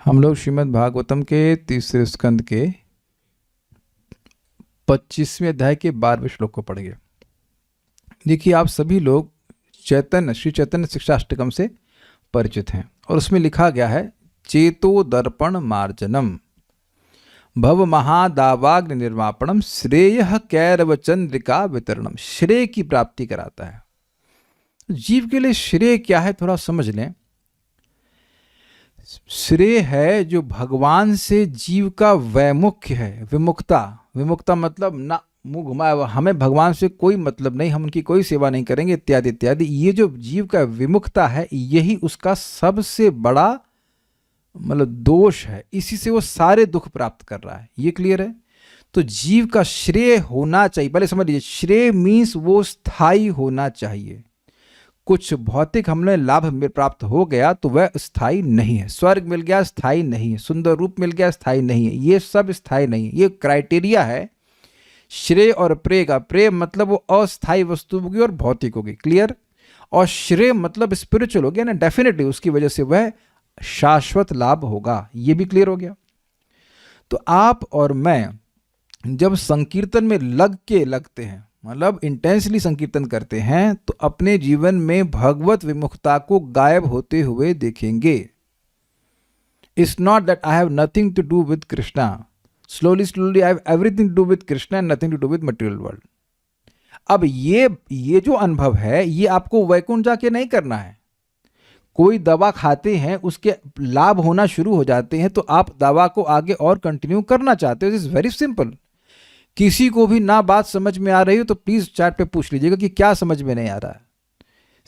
हम लोग श्रीमद् भागवतम के तीसरे स्कंद के 25वें अध्याय के 12वें श्लोक को पढ़ेंगे। देखिए, आप सभी लोग श्री चैतन्य शिक्षाष्टकम से परिचित हैं और उसमें लिखा गया है, चेतो दर्पण मार्जनम भव महादावाग्नि निर्वापणम श्रेयः कैरव चंद्रिका वितरणम। श्रेय की प्राप्ति कराता है। जीव के लिए श्रेय क्या है, थोड़ा समझ लें। श्रेय है जो भगवान से जीव का वैमुख्य है, विमुक्ता। विमुक्ता मतलब ना मुंह घुमाया हुआ, हमें भगवान से कोई मतलब नहीं, हम उनकी कोई सेवा नहीं करेंगे, इत्यादि इत्यादि। ये जो जीव का विमुक्ता है, यही उसका सबसे बड़ा मतलब दोष है। इसी से वो सारे दुख प्राप्त कर रहा है। ये क्लियर है? तो जीव का श्रेय होना चाहिए। पहले समझ लीजिए, श्रेय मीन्स वो स्थायी होना चाहिए। कुछ भौतिक हमने लाभ प्राप्त हो गया तो वह स्थायी नहीं है। स्वर्ग मिल गया, स्थायी नहीं है। सुंदर रूप मिल गया, स्थायी नहीं है। ये सब स्थायी नहीं है। ये क्राइटेरिया है श्रेय और प्रेय का। प्रेय मतलब वो अस्थायी वस्तु होगी और भौतिक होगी, क्लियर। और श्रेय मतलब स्पिरिचुअल हो गया ना, डेफिनेटली उसकी वजह से वह शाश्वत लाभ होगा। ये भी क्लियर हो गया। तो आप और मैं जब संकीर्तन में लगते हैं, मतलब इंटेंसली संकीर्तन करते हैं, तो अपने जीवन में भगवत विमुखता को गायब होते हुए देखेंगे। It's not that I have nothing to do with Krishna, slowly I have everything to do with Krishna and nothing to do with material world. अब ये जो अनुभव है, ये आपको वैकुंठ जाके नहीं करना है। कोई दवा खाते हैं, उसके लाभ होना शुरू हो जाते हैं, तो आप दवा को आगे और कंटिन्यू करना चाहते हो। It's very simple. किसी को भी ना बात समझ में आ रही हो तो प्लीज चैट पे पूछ लीजिएगा कि क्या समझ में नहीं आ रहा है।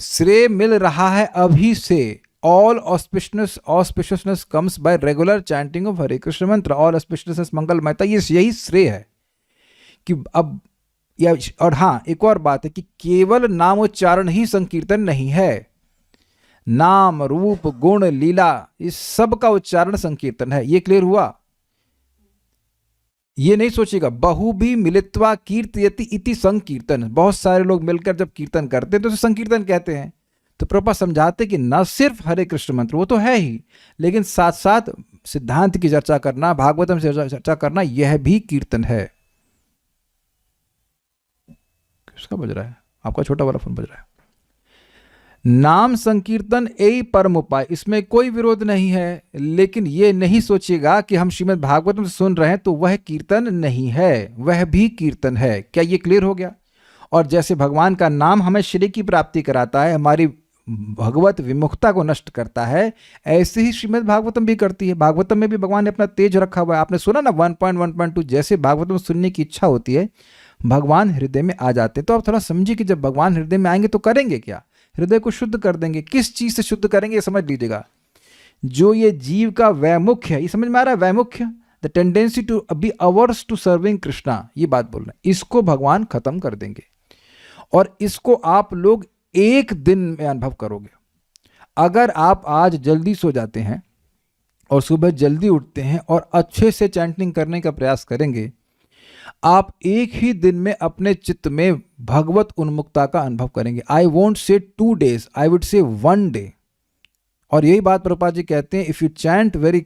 श्रेय मिल रहा है अभी से। All auspiciousness comes by regular chanting of Hare Krishna mantra. All auspiciousness मंगलमयता, ये यही श्रेय है कि अब और हाँ, एक और बात है कि केवल नामोच्चारण ही संकीर्तन नहीं है। नाम रूप गुण लीला, इस सब का उच्चारण संकीर्तन है। ये क्लियर हुआ? ये नहीं सोचिएगा बहु भी मिलित्वा कीर्तयति इति संकीर्तन। बहुत सारे लोग मिलकर जब कीर्तन करते हैं तो उसे संकीर्तन कहते हैं। तो प्रभुपाद समझाते कि न सिर्फ हरे कृष्ण मंत्र, वो तो है ही, लेकिन साथ साथ सिद्धांत की चर्चा करना, भागवतम से चर्चा करना, यह भी कीर्तन है। किसका बज रहा है? आपका छोटा वाला फोन बज रहा है। नाम संकीर्तन यही परम उपाय, इसमें कोई विरोध नहीं है। लेकिन यह नहीं सोचिएगा कि हम श्रीमद् भागवतम से सुन रहे हैं तो वह कीर्तन नहीं है, वह भी कीर्तन है। क्या ये क्लियर हो गया? और जैसे भगवान का नाम हमें श्रेय की प्राप्ति कराता है, हमारी भगवत विमुखता को नष्ट करता है, ऐसे ही श्रीमद् भागवतम भी करती है। भागवतम में भी भगवान ने अपना तेज रखा हुआ है। आपने सुना ना 1.1.2, जैसे भागवतम सुनने की इच्छा होती है, भगवान हृदय में आ जाते हैं। तो आप थोड़ा समझिए कि जब भगवान हृदय में आएंगे तो करेंगे क्या? हृदय को शुद्ध कर देंगे। किस चीज से शुद्ध करेंगे, ये समझ लीजिएगा। जो ये जीव का वैमुख्य है, ये समझ में आ रहा है? Vaimukhya, the tendency to be averse to serving Krishna, ये बात बोल रहे हैं। इसको भगवान खत्म कर देंगे और इसको आप लोग एक दिन में अनुभव करोगे। अगर आप आज जल्दी सो जाते हैं और सुबह जल्दी उठते हैं और अच्छे से चैंटिंग करने का प्रयास करेंगे, आप एक ही दिन में अपने चित्त में भगवत उन्मुक्ता का अनुभव करेंगे। I won't say 2 days, I would say 1 day। और यही बात प्रभुपाद जी कहते हैं, if you chant very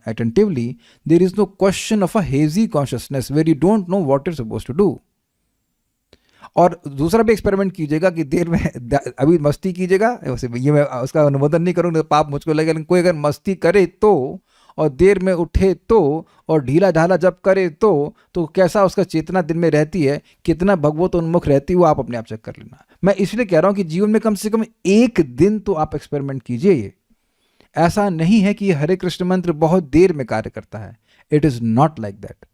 attentively, there is no question of a hazy consciousness where you don't know what you suppose to do. और दूसरा भी एक्सपेरिमेंट कीजिएगा कि देर में अभी मस्ती कीजिएगा, ये मैं उसका अनुमोदन नहीं करूँगा, पाप मुझको लगेगा, लेकिन कोई अगर मस्ती करे तो, और देर में उठे तो, और ढीला ढाला जब करे तो कैसा उसका चेतना दिन में रहती है, कितना भगवत उन्मुख रहती है, वो आप अपने आप चेक कर लेना। मैं इसलिए कह रहा हूं कि जीवन में कम से कम एक दिन तो आप एक्सपेरिमेंट कीजिए। ये ऐसा नहीं है कि ये हरे कृष्ण मंत्र बहुत देर में कार्य करता है। It is not like that.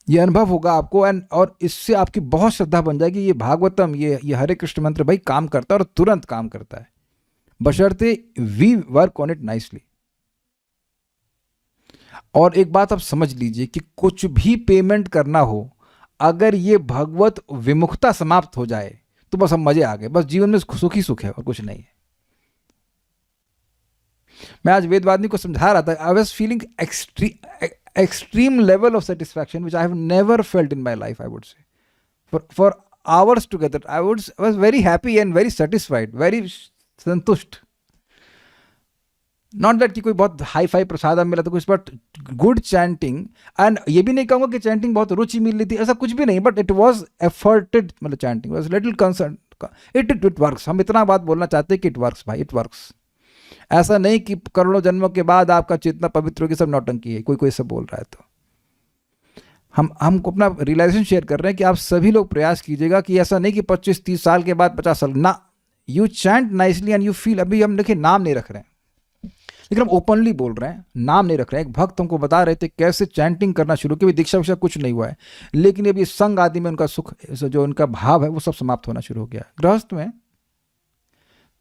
ये अनुभव होगा आपको, और इससे आपकी बहुत श्रद्धा बन जाएगी। ये भागवतम, ये हरे कृष्ण मंत्र भाई काम करता है और तुरंत काम करता है, बशर्ते we work on it nicely. और एक बात आप समझ लीजिए कि कुछ भी पेमेंट करना हो, अगर ये भगवत विमुखता समाप्त हो जाए तो बस हम मजे आ गए। बस जीवन में सुख ही सुख है और कुछ नहीं है। मैं आज वेदवादिनी को समझा रहा था, I was feeling extreme level of satisfaction which I have never felt in my life, I would say. For hours together, I was very happy and very satisfied, very santusht. Not that कि कोई बहुत hi fi प्रसाद मिला तो कुछ, but good chanting. And ये भी नहीं कहूँगा कि चैंटिंग बहुत रुचि मिल रही थी, ऐसा कुछ भी नहीं, बट इट वॉज एफर्टेड, मतलब chanting was little concern, it works. हम इतना बात बोलना चाहते हैं कि इट वर्क्स भाई, इट वर्क्स। ऐसा नहीं कि करोड़ों जन्मों के बाद आपका चेतना पवित्र होगी, सब नौटंकी है, कोई सब बोल रहा है। तो हमको अपना रियलाइजेशन शेयर कर रहे हैं कि आप सभी लोग प्रयास कीजिएगा कि ऐसा नहीं कि 25-30 साल के बाद 50 साल ना, you chant nicely and you feel. अभी हम देखिए नाम नहीं रख रहे हैं, लेकिन हम ओपनली बोल रहे हैं, नाम नहीं रख रहे हैं। एक भक्त हमको बता रहे थे कैसे चैंटिंग करना शुरू किया, दीक्षा विक्षा कुछ नहीं हुआ है, लेकिन अब ये संग आदि में उनका सुख, जो उनका भाव है वो सब समाप्त होना शुरू हो गया गृहस्थ में।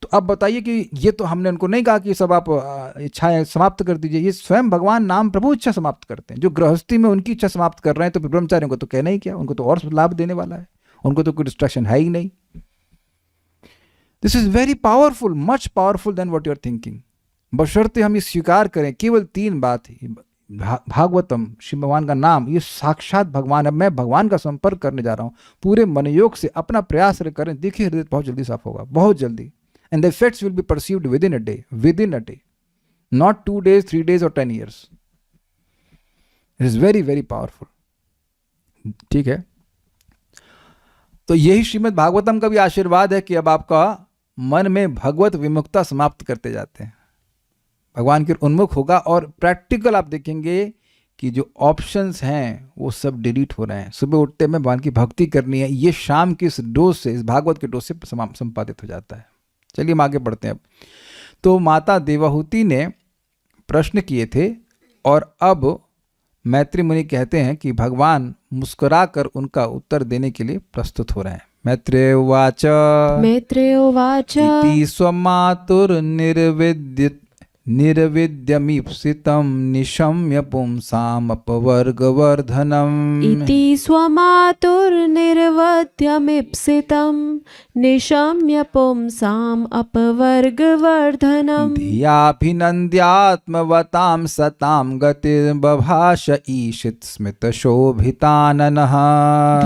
तो अब बताइए कि ये तो हमने उनको नहीं कहा कि सब आप इच्छाएं समाप्त कर दीजिए, ये स्वयं भगवान नाम प्रभु इच्छा समाप्त करते हैं। जो गृहस्थी में उनकी इच्छा समाप्त कर रहे हैं, तो ब्रह्मचारियों को तो कहना ही क्या, उनको तो और लाभ देने वाला है, उनको तो कोई डिस्ट्रैक्शन है ही नहीं। This is very powerful, much powerful than what you are thinking. बशर्ते हम ये स्वीकार करें, केवल 3 बात ही, भागवतम, शिव भगवान का नाम, ये साक्षात भगवान है। मैं भगवान का संपर्क करने जा रहा हूँ, पूरे मनयोग से अपना प्रयास करें, देखिए हृदय बहुत जल्दी साफ होगा, बहुत जल्दी। And the effects will be perceived within a day, not 2 days, 3 days or 10 years. It is very, very powerful. ठीक है, तो यही श्रीमद् भागवतम का भी आशीर्वाद है कि अब आपका मन में भगवत विमुखता समाप्त करते जाते हैं, भगवान के उन्मुख होगा। और प्रैक्टिकल आप देखेंगे कि जो ऑप्शंस हैं वो सब डिलीट हो रहे हैं। सुबह उठते में भगवान की भक्ति करनी है, ये शाम की इस डोज से, इस भागवत के डोज से संपादित हो जाता है। चलिए हम आगे बढ़ते हैं अब। तो माता देवहूति ने प्रश्न किए थे, और अब मैत्री मुनि कहते हैं कि भगवान मुस्कुराकर उनका उत्तर देने के लिए प्रस्तुत हो रहे हैं। मैत्रेय उवाच इति स्वमातुर निर्विद्यमीप्सितं निशम्य पुंसाम् अपवर्गवर्धनम्। इति स्वमातुर्निर्वद्यमीप्सितं निशम्य पुंसाम् अपवर्गवर्धनम्। धियाभिनन्द्यात्मवतां सतां गतिर्बभाष ईशित् स्मितशोभिताननः।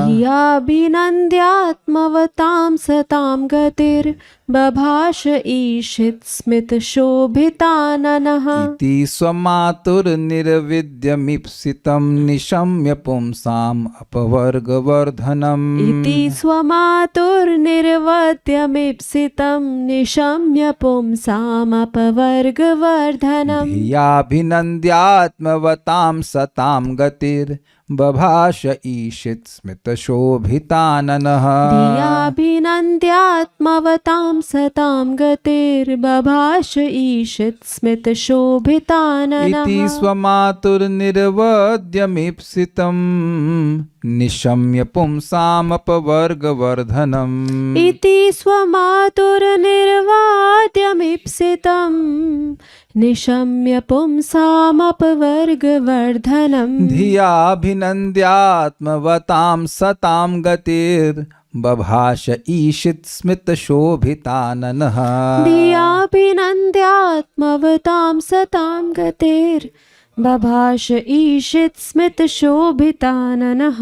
धियाभिनन्द्यात्मवतां सतां गतिर्बभाष ईशित् स्मितशोभिताननः। इति स्वमातुर्निर्विद्यमीप्सितं निशम्य पुंसाम् अपवर्गवर्धनम्। इति स्वमातुर्निर्वद्यमीप्सितं निशम्य पुंसाम् अपवर्गवर्धनम्। धियाभिनन्द्यात्मवतां सतां गतिर्बभाष ईशित् स्मितशोभिताननः। धियाभिनन्द्यात्मवतां सतां गतिर्बभाष ईशित् स्मितशोभिताननः। इति स्वमातुर्निर्वद्यमीप्सितं निशम्य पुंसामपवर्गवर्धनम्। इति स्वमातुर्निर्वाद्यमीप्सितं निशम्य पुंसामपवर्गवर्धनम्। धियाभिनन्द्यात्मवतां सतां गतिर्बभाष ईशित् स्मितशोभिताननः। धियाभिनन्द्यात्मवतां सतां गतिर्बभाष ईशित् स्मितशोभिताननः।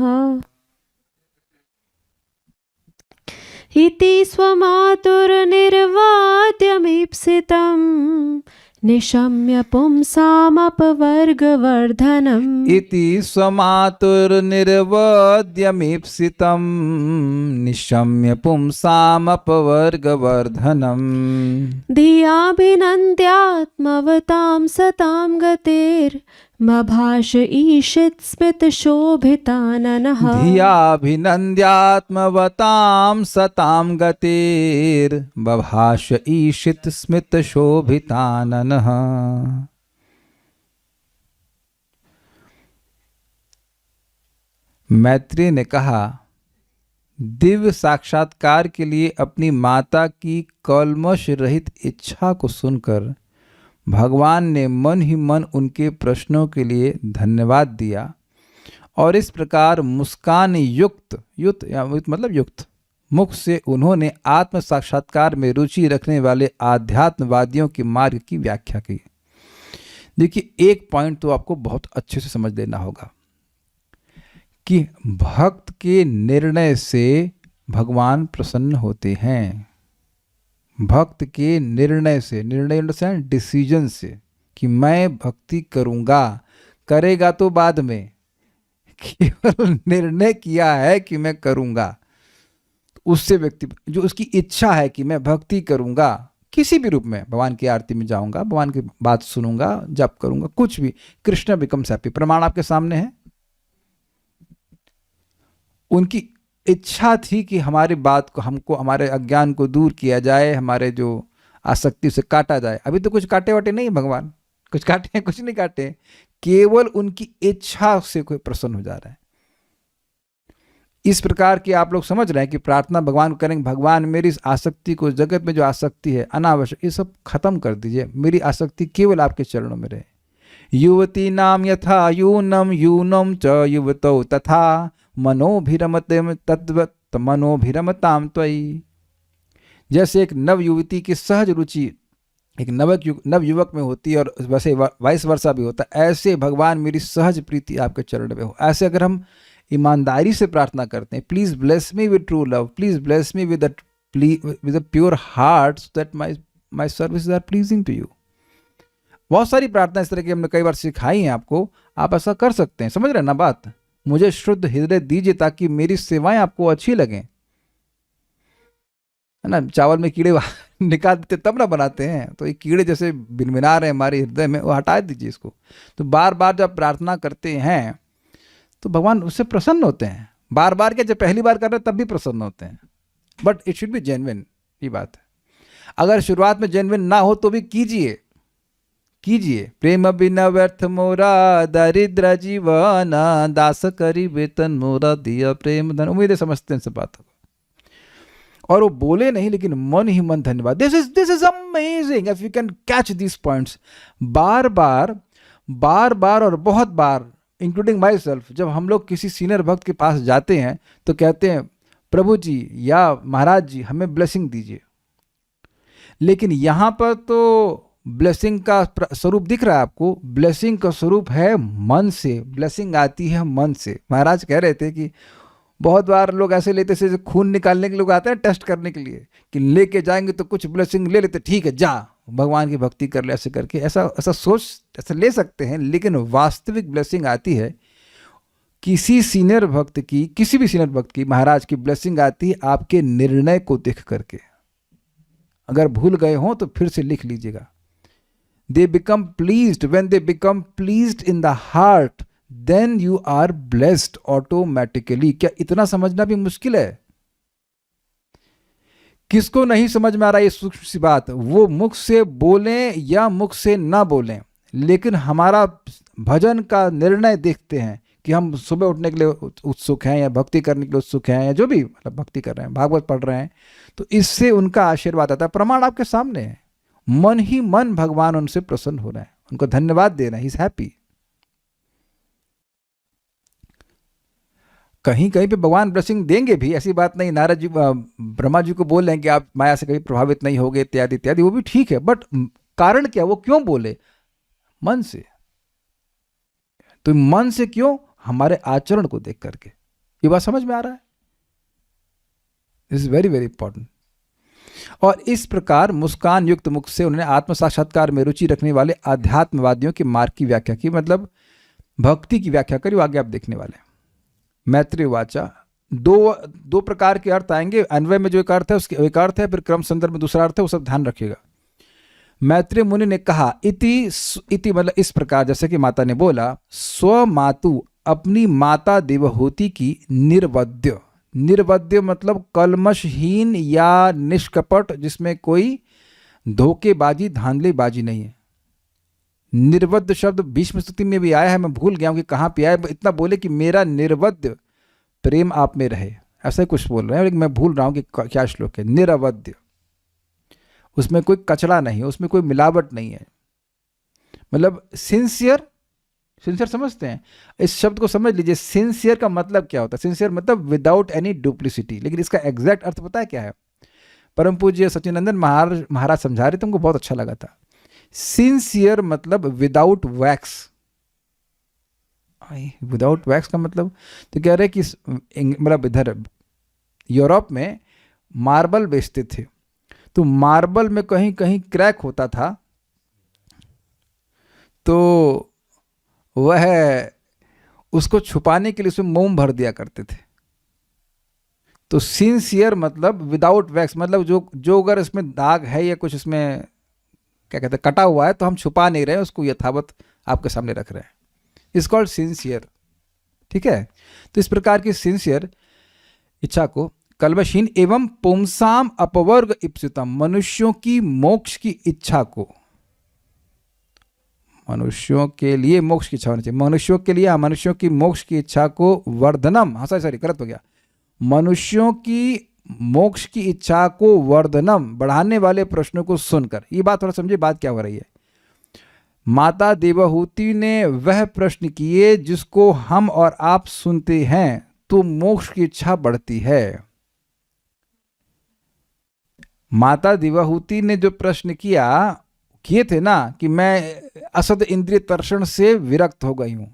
इति स्वमातुर्निर्वाद्यमीप्सितं निशम्य पुंसामपवर्गवर्धनम्। इति स्वमातुर्निर्वद्यमीप्सितं निशम्य पुंसामपवर्गवर्धनम्। धियाभिनन्द्यात्मवतां सतां गतिर्बभाष ईशित् स्मितशोभिताननः। धियाभिनन्द्यात्मवतां सतां गतिर्बभाष ईशित् स्मितशोभिताननः। मैत्रेय ने कहा, दिव्य साक्षात्कार के लिए अपनी माता की कल्मश रहित इच्छा को सुनकर भगवान ने मन ही मन उनके प्रश्नों के लिए धन्यवाद दिया, और इस प्रकार मुस्कान युक्त मतलब युक्त मुख से उन्होंने आत्म साक्षात्कार में रुचि रखने वाले आध्यात्मवादियों के मार्ग की व्याख्या की। देखिए, एक पॉइंट तो आपको बहुत अच्छे से समझ लेना होगा कि भक्त के निर्णय से भगवान प्रसन्न होते हैं। भक्त के निर्णय से, निर्णय डिसीजन से, कि मैं भक्ति करूंगा, करेगा तो बाद में, केवल निर्णय किया है कि मैं करूंगा, उससे व्यक्ति जो उसकी इच्छा है कि मैं भक्ति करूंगा किसी भी रूप में, भगवान की आरती में जाऊंगा, भगवान की बात सुनूंगा, जप करूंगा, कुछ भी, कृष्ण बिकम्स हैप्पी। प्रमाण आपके सामने है। उनकी इच्छा थी कि हमारी बात को, हमको, हमारे अज्ञान को दूर किया जाए, हमारे जो आसक्ति उसे काटा जाए। अभी तो कुछ काटे वाटे नहीं भगवान, कुछ काटे हैं, कुछ नहीं काटे, केवल उनकी इच्छा से कोई प्रसन्न हो जा रहा है। इस प्रकार की आप लोग समझ रहे हैं कि प्रार्थना भगवान को करेंगे, भगवान मेरी इस आसक्ति को, जगत में जो आसक्ति है अनावश्यक, ये सब खत्म कर दीजिए, मेरी आसक्ति केवल आपके चरणों में रहे। युवती नाम यथा यूनम यूनम च युवतौ तथा मनोभिरमते तद्वत् मनोभिरमताम त्वयि। जैसे एक नव युवती की सहज रुचि एक नव युवक में होती है और वैसे वाइस वर्षा भी होता है, ऐसे भगवान मेरी सहज प्रीति आपके चरण में हो। ऐसे अगर हम ईमानदारी से प्रार्थना करते हैं, please bless me with true love, please bless me with a pure heart so that my services are pleasing to you. बहुत सारी प्रार्थना इस तरह की हमने कई बार सिखाई हैं आपको, आप ऐसा कर सकते हैं। समझ रहे हैं ना बात? मुझे शुद्ध हृदय दीजिए ताकि मेरी सेवाएं आपको अच्छी लगें, है ना। चावल में कीड़े निकाल देते तब ना बनाते हैं, तो ये कीड़े जैसे बिनबिना रहे हैं हमारे हृदय में, वो हटा दीजिए इसको। तो बार बार जब प्रार्थना करते हैं तो भगवान उससे प्रसन्न होते हैं। बार बार के जब पहली बार कर रहे हैं तब भी प्रसन्न होते हैं, but it should be genuine, ये बात है। अगर शुरुआत में जेन्युइन ना हो तो भी कीजिए। प्रेम बिना व्यर्थ मोरा दरिद्र जीवन, दास करी वेतन मोरा दिया प्रेम धन। उम्मीद है समझते हैं सब बातों को। और वो बोले नहीं लेकिन मन ही मन धन्यवाद। This is amazing if you can catch this points. बार बार और बहुत बार, इंक्लूडिंग माई सेल्फ, जब हम लोग किसी सीनियर भक्त के पास जाते हैं तो कहते हैं प्रभु जी या महाराज जी हमें ब्लेसिंग दीजिए। लेकिन यहां पर तो ब्लेसिंग का स्वरूप दिख रहा है आपको। ब्लेसिंग का स्वरूप है मन से, ब्लेसिंग आती है मन से। महाराज कह रहे थे कि बहुत बार लोग ऐसे लेते से खून निकालने के लोग आते हैं टेस्ट करने के लिए, कि लेके जाएंगे तो कुछ ब्लेसिंग ले लेते, ठीक है जा भगवान की भक्ति कर ले, ऐसे करके ऐसा सोच ऐसा ले सकते हैं। लेकिन वास्तविक ब्लेसिंग आती है किसी सीनियर भक्त की, किसी भी सीनियर भक्त की, महाराज की ब्लेसिंग आती है आपके निर्णय को देख करके। अगर भूल गए हो तो फिर से लिख लीजिएगा। They become pleased. When they become pleased in the heart, then you are blessed automatically. क्या इतना समझना भी मुश्किल है? किसको नहीं समझ में आ रहा ये सूक्ष्म सी बात, वो मुख से बोलें या मुख से ना बोलें, लेकिन हमारा भजन का निर्णय देखते हैं कि हम सुबह उठने के लिए उत्सुक हैं या भक्ति करने के लिए उत्सुक हैं, या जो भी मतलब भक्ति कर रहे हैं, भागवत पढ़ रहे हैं, तो इससे उनका आशीर्वाद आता है। प्रमाण आपके सामने है। मन ही मन भगवान उनसे प्रसन्न हो रहे हैं, उनको धन्यवाद दे रहे हैं, ही इज हैप्पी। कहीं कहीं पे भगवान ब्लेसिंग देंगे भी, ऐसी बात नहीं। नारद जी ब्रह्मा जी को बोल रहे हैं कि आप माया से कभी प्रभावित नहीं होगे इत्यादि इत्यादि, वो भी ठीक है, बट कारण क्या, वो क्यों बोले? मन से। तो मन से क्यों? हमारे आचरण को देख करके। ये बात समझ में आ रहा है? This is very very important. और इस प्रकार मुस्कान युक्त मुख से उन्होंने आत्म साक्षात्कार में रुचि रखने वाले आध्यात्मवादियों के मार्ग की व्याख्या की, मतलब भक्ति की व्याख्या करी। आगे आप देखने वाले मैत्रेय वाचा दो प्रकार के अर्थ आएंगे। अन्वय में जो एक अर्थ है उसके एक अर्थ है, फिर क्रम संदर्भ में दूसरा अर्थ है, वो सब ध्यान रखिएगा। मैत्रेय मुनि ने कहा इति मतलब इस प्रकार, जैसे कि माता ने बोला, स्व मातु अपनी माता देवहूति की निर्वद्य। निर्वद्य मतलब कलमशहीन या निष्कपट, जिसमें कोई धोखेबाजी धांधलीबाजी नहीं है। निर्वद्य शब्द भीष्म स्तुति में भी आया है, मैं भूल गया हूं कि कहां पे आया। इतना बोले कि मेरा निर्वद्य प्रेम आप में रहे, ऐसा ही कुछ बोल रहे हैं, लेकिन मैं भूल रहा हूं कि क्या श्लोक है। निरवद्य, उसमें कोई कचड़ा नहीं है, उसमें कोई मिलावट नहीं है, मतलब सिंसियर समझते हैं इस शब्द को? समझ लीजिए सिंसियर का मतलब क्या होता है। सिंसियर मतलब विदाउट एनी डुप्लिसिटी। लेकिन इसका एग्जैक्ट अर्थ पता है क्या है? परम पूज्य सचिनंदन महाराज समझा रहे थे, हमको बहुत अच्छा लगा था। सिंसियर मतलब विदाउट वैक्स। विदाउट वैक्स का मतलब, तो कह रहे कि मतलब इधर यूरोप में मार्बल बेचते थे, तो मार्बल में कहीं कहीं क्रैक होता था, तो वह उसको छुपाने के लिए उसमें मोम भर दिया करते थे। तो सिंसियर मतलब विदाउट वैक्स, मतलब जो अगर इसमें दाग है या कुछ इसमें क्या कहते हैं कटा हुआ है तो हम छुपा नहीं रहे हैं, उसको यथावत आपके सामने रख रहे हैं। It's called sincere. ठीक है, तो इस प्रकार की सिंसियर इच्छा को कल्मषहीन एवं पुंसाम अपवर्ग इप्सितम, मनुष्यों की मोक्ष की इच्छा को, मनुष्यों के लिए मोक्ष की इच्छा होनी चाहिए, मनुष्यों के लिए, मनुष्यों की मोक्ष की इच्छा को वर्धनम, हाँ सॉरी गलत हो गया, मनुष्यों की मोक्ष की इच्छा को वर्धनम बढ़ाने वाले प्रश्नों को सुनकर, ये बात थोड़ा समझिए बात क्या हो रही है। माता देवहूति ने वह प्रश्न किए जिसको हम और आप सुनते हैं तो मोक्ष की इच्छा बढ़ती है। माता देवहूति ने जो प्रश्न किए थे ना कि मैं असद इंद्रिय तर्षण से विरक्त हो गई हूँ,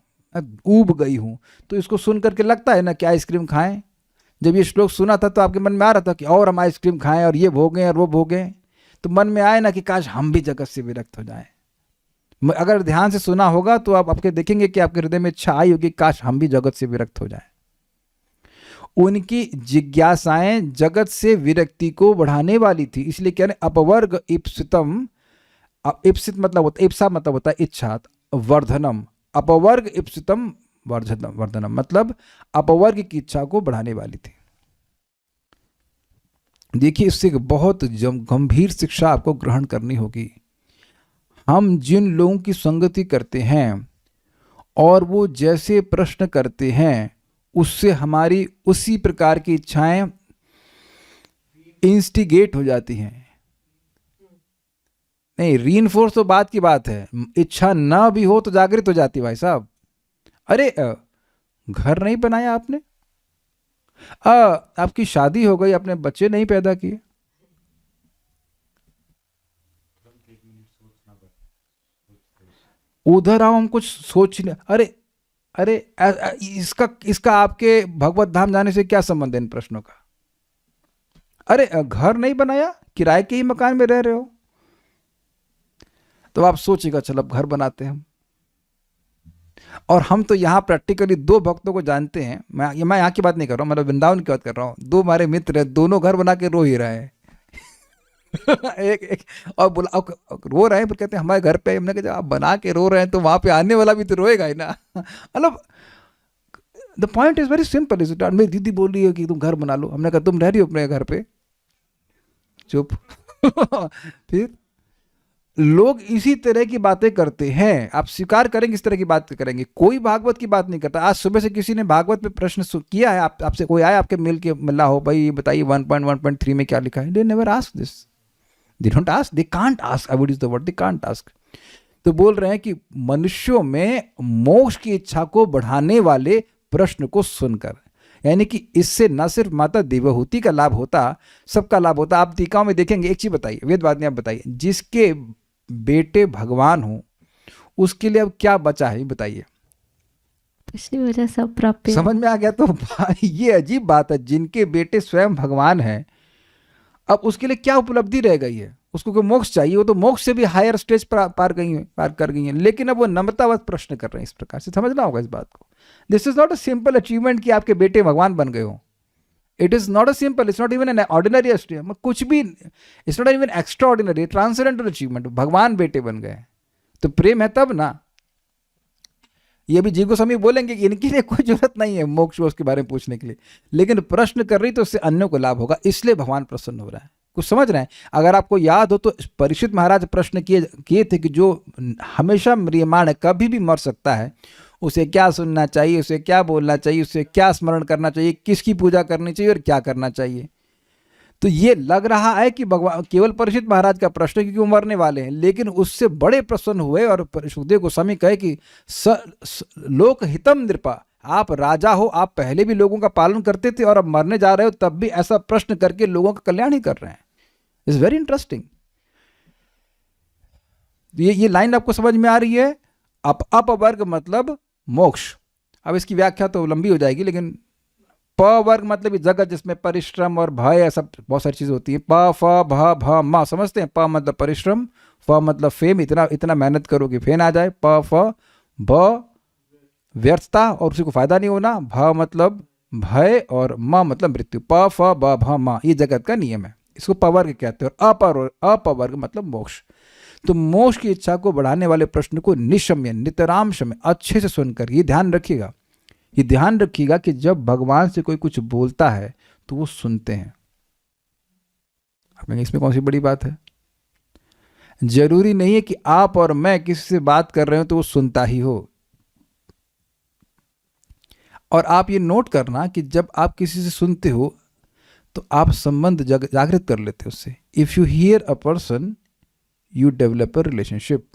ऊब गई हूँ, तो इसको सुन करके लगता है ना कि आइसक्रीम खाएं। जब ये श्लोक सुना था तो आपके मन में आ रहा था कि और हम आइसक्रीम खाएं और ये भोगें और वो भोगें, तो मन में आए ना कि काश हम भी जगत से विरक्त हो जाएं। अगर ध्यान से सुना होगा तो आप आपके देखेंगे कि आपके हृदय में इच्छा आई होगी काश हम भी जगत से विरक्त हो जाएं। उनकी जिज्ञासाएं जगत से विरक्ति को बढ़ाने वाली थी, इसलिए कह रहे अपवर्ग इप्सितम, इप्सित मतलब होता, इप्सा मतलब होता है इच्छा, वर्धनम, अपवर्ग इप्सितम वर्धनम मतलब अपवर्ग की इच्छा को बढ़ाने वाली थी। देखिए इससे बहुत गंभीर शिक्षा आपको ग्रहण करनी होगी। हम जिन लोगों की संगति करते हैं और वो जैसे प्रश्न करते हैं उससे हमारी उसी प्रकार की इच्छाएं इंस्टिगेट हो जाती हैं। नहीं, रीइंफोर्स तो बात की बात है, इच्छा ना भी हो तो जागृत हो जाती भाई साहब। अरे घर नहीं बनाया आपने, आपकी शादी हो गई, आपने बच्चे नहीं पैदा किए, उधर आओ हम कुछ सोच ले, अरे इसका आपके भगवत धाम जाने से क्या संबंध है इन प्रश्नों का। अरे घर नहीं बनाया, किराए के ही मकान में रह रहे हो, तो आप सोचिएगा चलो अब घर बनाते हैं हम। और हम तो यहाँ प्रैक्टिकली दो भक्तों को जानते हैं, मैं यहाँ की बात नहीं कर रहा हूँ, मतलब वृंदावन की बात कर रहा हूँ। दो हमारे मित्र हैं, दोनों घर बना के रो ही रहे हैं। एक और बोला रो रहे हैं, फिर कहते हैं हमारे घर पे, हमने कहा आप बना के रो रहे हैं तो वहां पे आने वाला भी तो रोएगा ही ना। मतलब the point is very simple, is it. मेरी दीदी बोल रही है कि तुम घर बना लो, हमने कहा तुम रह रही हो अपने घर पे, चुप। फिर लोग इसी तरह की बातें करते हैं, आप स्वीकार करेंगे इस तरह की बात करेंगे। कोई भागवत की बात नहीं करता। आज सुबह से किसी ने भागवत पे प्रश्न किया है, आपसे कोई आया आपके मिला हो, भाई बताइए 1.1.3 में क्या लिखा है? They never ask this, they don't ask, they can't ask, what is the word, they can't ask. तो बोल रहे हैं कि मनुष्यों में मोक्ष की इच्छा को बढ़ाने वाले प्रश्न को सुनकर, यानी कि इससे न सिर्फ माता देवहूति का लाभ होता, सबका लाभ होता। आप टीकाओं में देखेंगे, एक चीज बताइए वेदवाद ने, आप बताइए, जिसके बेटे भगवान हो उसके लिए अब क्या बचा है बताइए? पिछली वजह सब प्राप्य। समझ में आ गया? तो ये अजीब बात है, जिनके बेटे स्वयं भगवान हैं अब उसके लिए क्या उपलब्धि रह गई है? उसको कोई मोक्ष चाहिए, वो तो मोक्ष से भी हायर स्टेज पार कर गई हैं, लेकिन अब वो नम्रतावत प्रश्न कर रहे हैं। इस प्रकार से समझना होगा इस बात को। This is not a simple achievement कि आपके बेटे भगवान बन गए हो। It is not a simple, it's not even an ordinary achievement, कुछ भी, it's not even extra ordinary, transcendental achievement. भगवान बेटे बन गए तो प्रेम है तब ना। ये भी जी गोस्वामी बोलेंगे कि इनके लिए कोई जरूरत नहीं है मोक्ष के बारे में पूछने के लिए, लेकिन प्रश्न कर रही तो उससे अन्यों को लाभ होगा, इसलिए भगवान प्रसन्न हो रहा है। कुछ समझ रहे हैं? अगर आपको याद हो तो परीक्षित महाराज प्रश्न किए थे कि जो हमेशा म्रियमाण है, कभी भी मर सकता है, उसे क्या सुनना चाहिए, उसे क्या बोलना चाहिए, उसे क्या स्मरण करना चाहिए, किसकी पूजा करनी चाहिए और क्या करना चाहिए। तो ये लग रहा है कि भगवान केवल परीक्षित महाराज का प्रश्न, क्योंकि वो मरने वाले हैं, लेकिन उससे बड़े प्रसन्न हुए और सुखदेव गोस्वामी कहे कि लोक हितम नृपा, आप राजा हो, आप पहले भी लोगों का पालन करते थे और अब मरने जा रहे हो तब भी ऐसा प्रश्न करके लोगों का कल्याण ही कर रहे हैं। It's very interesting. ये लाइन आपको समझ में आ रही है? अपवर्ग मतलब मोक्ष। अब इसकी व्याख्या तो लंबी हो जाएगी, लेकिन प वर्ग मतलब ये जगत जिसमें परिश्रम और भय सब बहुत सारी चीजें होती है। प फ भ भ म, समझते हैं? प मतलब परिश्रम, फ मतलब फेम, इतना इतना मेहनत करो कि फेन आ जाए। प फ भ व्यर्थता और उसी को फायदा नहीं होना। भ मतलब भय और म मतलब मृत्यु। प फ ब भ म, ये जगत का नियम है, इसको पवर्ग कहते हैं। और अपवर्ग मतलब मोक्ष। तो मोक्ष की इच्छा को बढ़ाने वाले प्रश्न को निशम्य, नितराम शम्य, अच्छे से सुनकर ये ध्यान रखिएगा, ये ध्यान रखिएगा कि जब भगवान से कोई कुछ बोलता है तो वो सुनते हैं। आप कहेंगे इसमें कौन सी बड़ी बात है? जरूरी नहीं है कि आप और मैं किसी से बात कर रहे हो तो वो सुनता ही हो। और आप ये नोट करना कि जब आप किसी से सुनते हो तो आप संबंध जागृत कर लेते हो उससे। If you here a person you develop a relationship.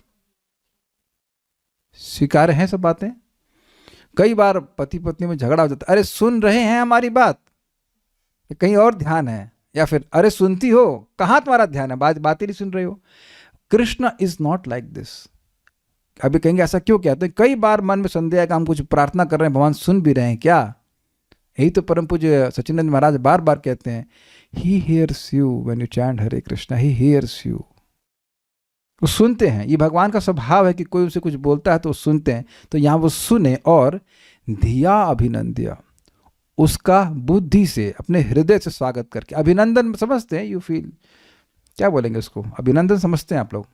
स्वीकार्य है सब बातें? कई बार पति पत्नी में झगड़ा हो जाता है, अरे सुन रहे हैं हमारी बात, कहीं और ध्यान है, या फिर अरे सुनती हो, कहाँ तुम्हारा ध्यान है, बात ही नहीं सुन रहे हो। Krishna is not like this. अभी कहेंगे ऐसा क्यों कहते हैं? कई बार मन में संदेह है कि हम कुछ प्रार्थना कर रहे हैं, भगवान सुन भी रहे हैं क्या? यही तो परम पूज्य सच्चिदानंद महाराज बार बार कहते हैं, he hears you when you chant Hare Krishna, he hears you. वो सुनते हैं, ये भगवान का स्वभाव है कि कोई उनसे कुछ बोलता है तो वो सुनते हैं। तो यहाँ वो सुने और धिया अभिनंद्य, उसका बुद्धि से अपने हृदय से स्वागत करके। अभिनंदन समझते हैं? यू फील, क्या बोलेंगे उसको? अभिनंदन समझते हैं आप लोग?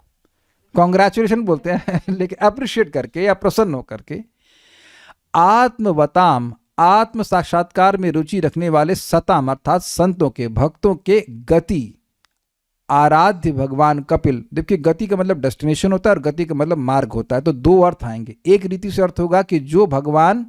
कॉन्ग्रेचुलेशन बोलते हैं लेकिन अप्रिशिएट करके या प्रसन्न होकर के। आत्मवताम, आत्म साक्षात्कार में रुचि रखने वाले सताम अर्थात संतों के, भक्तों के गति आराध्य भगवान कपिल। देखिए गति का मतलब डेस्टिनेशन होता है और गति का मतलब मार्ग होता है। तो दो अर्थ आएंगे। एक रीति से अर्थ होगा कि जो भगवान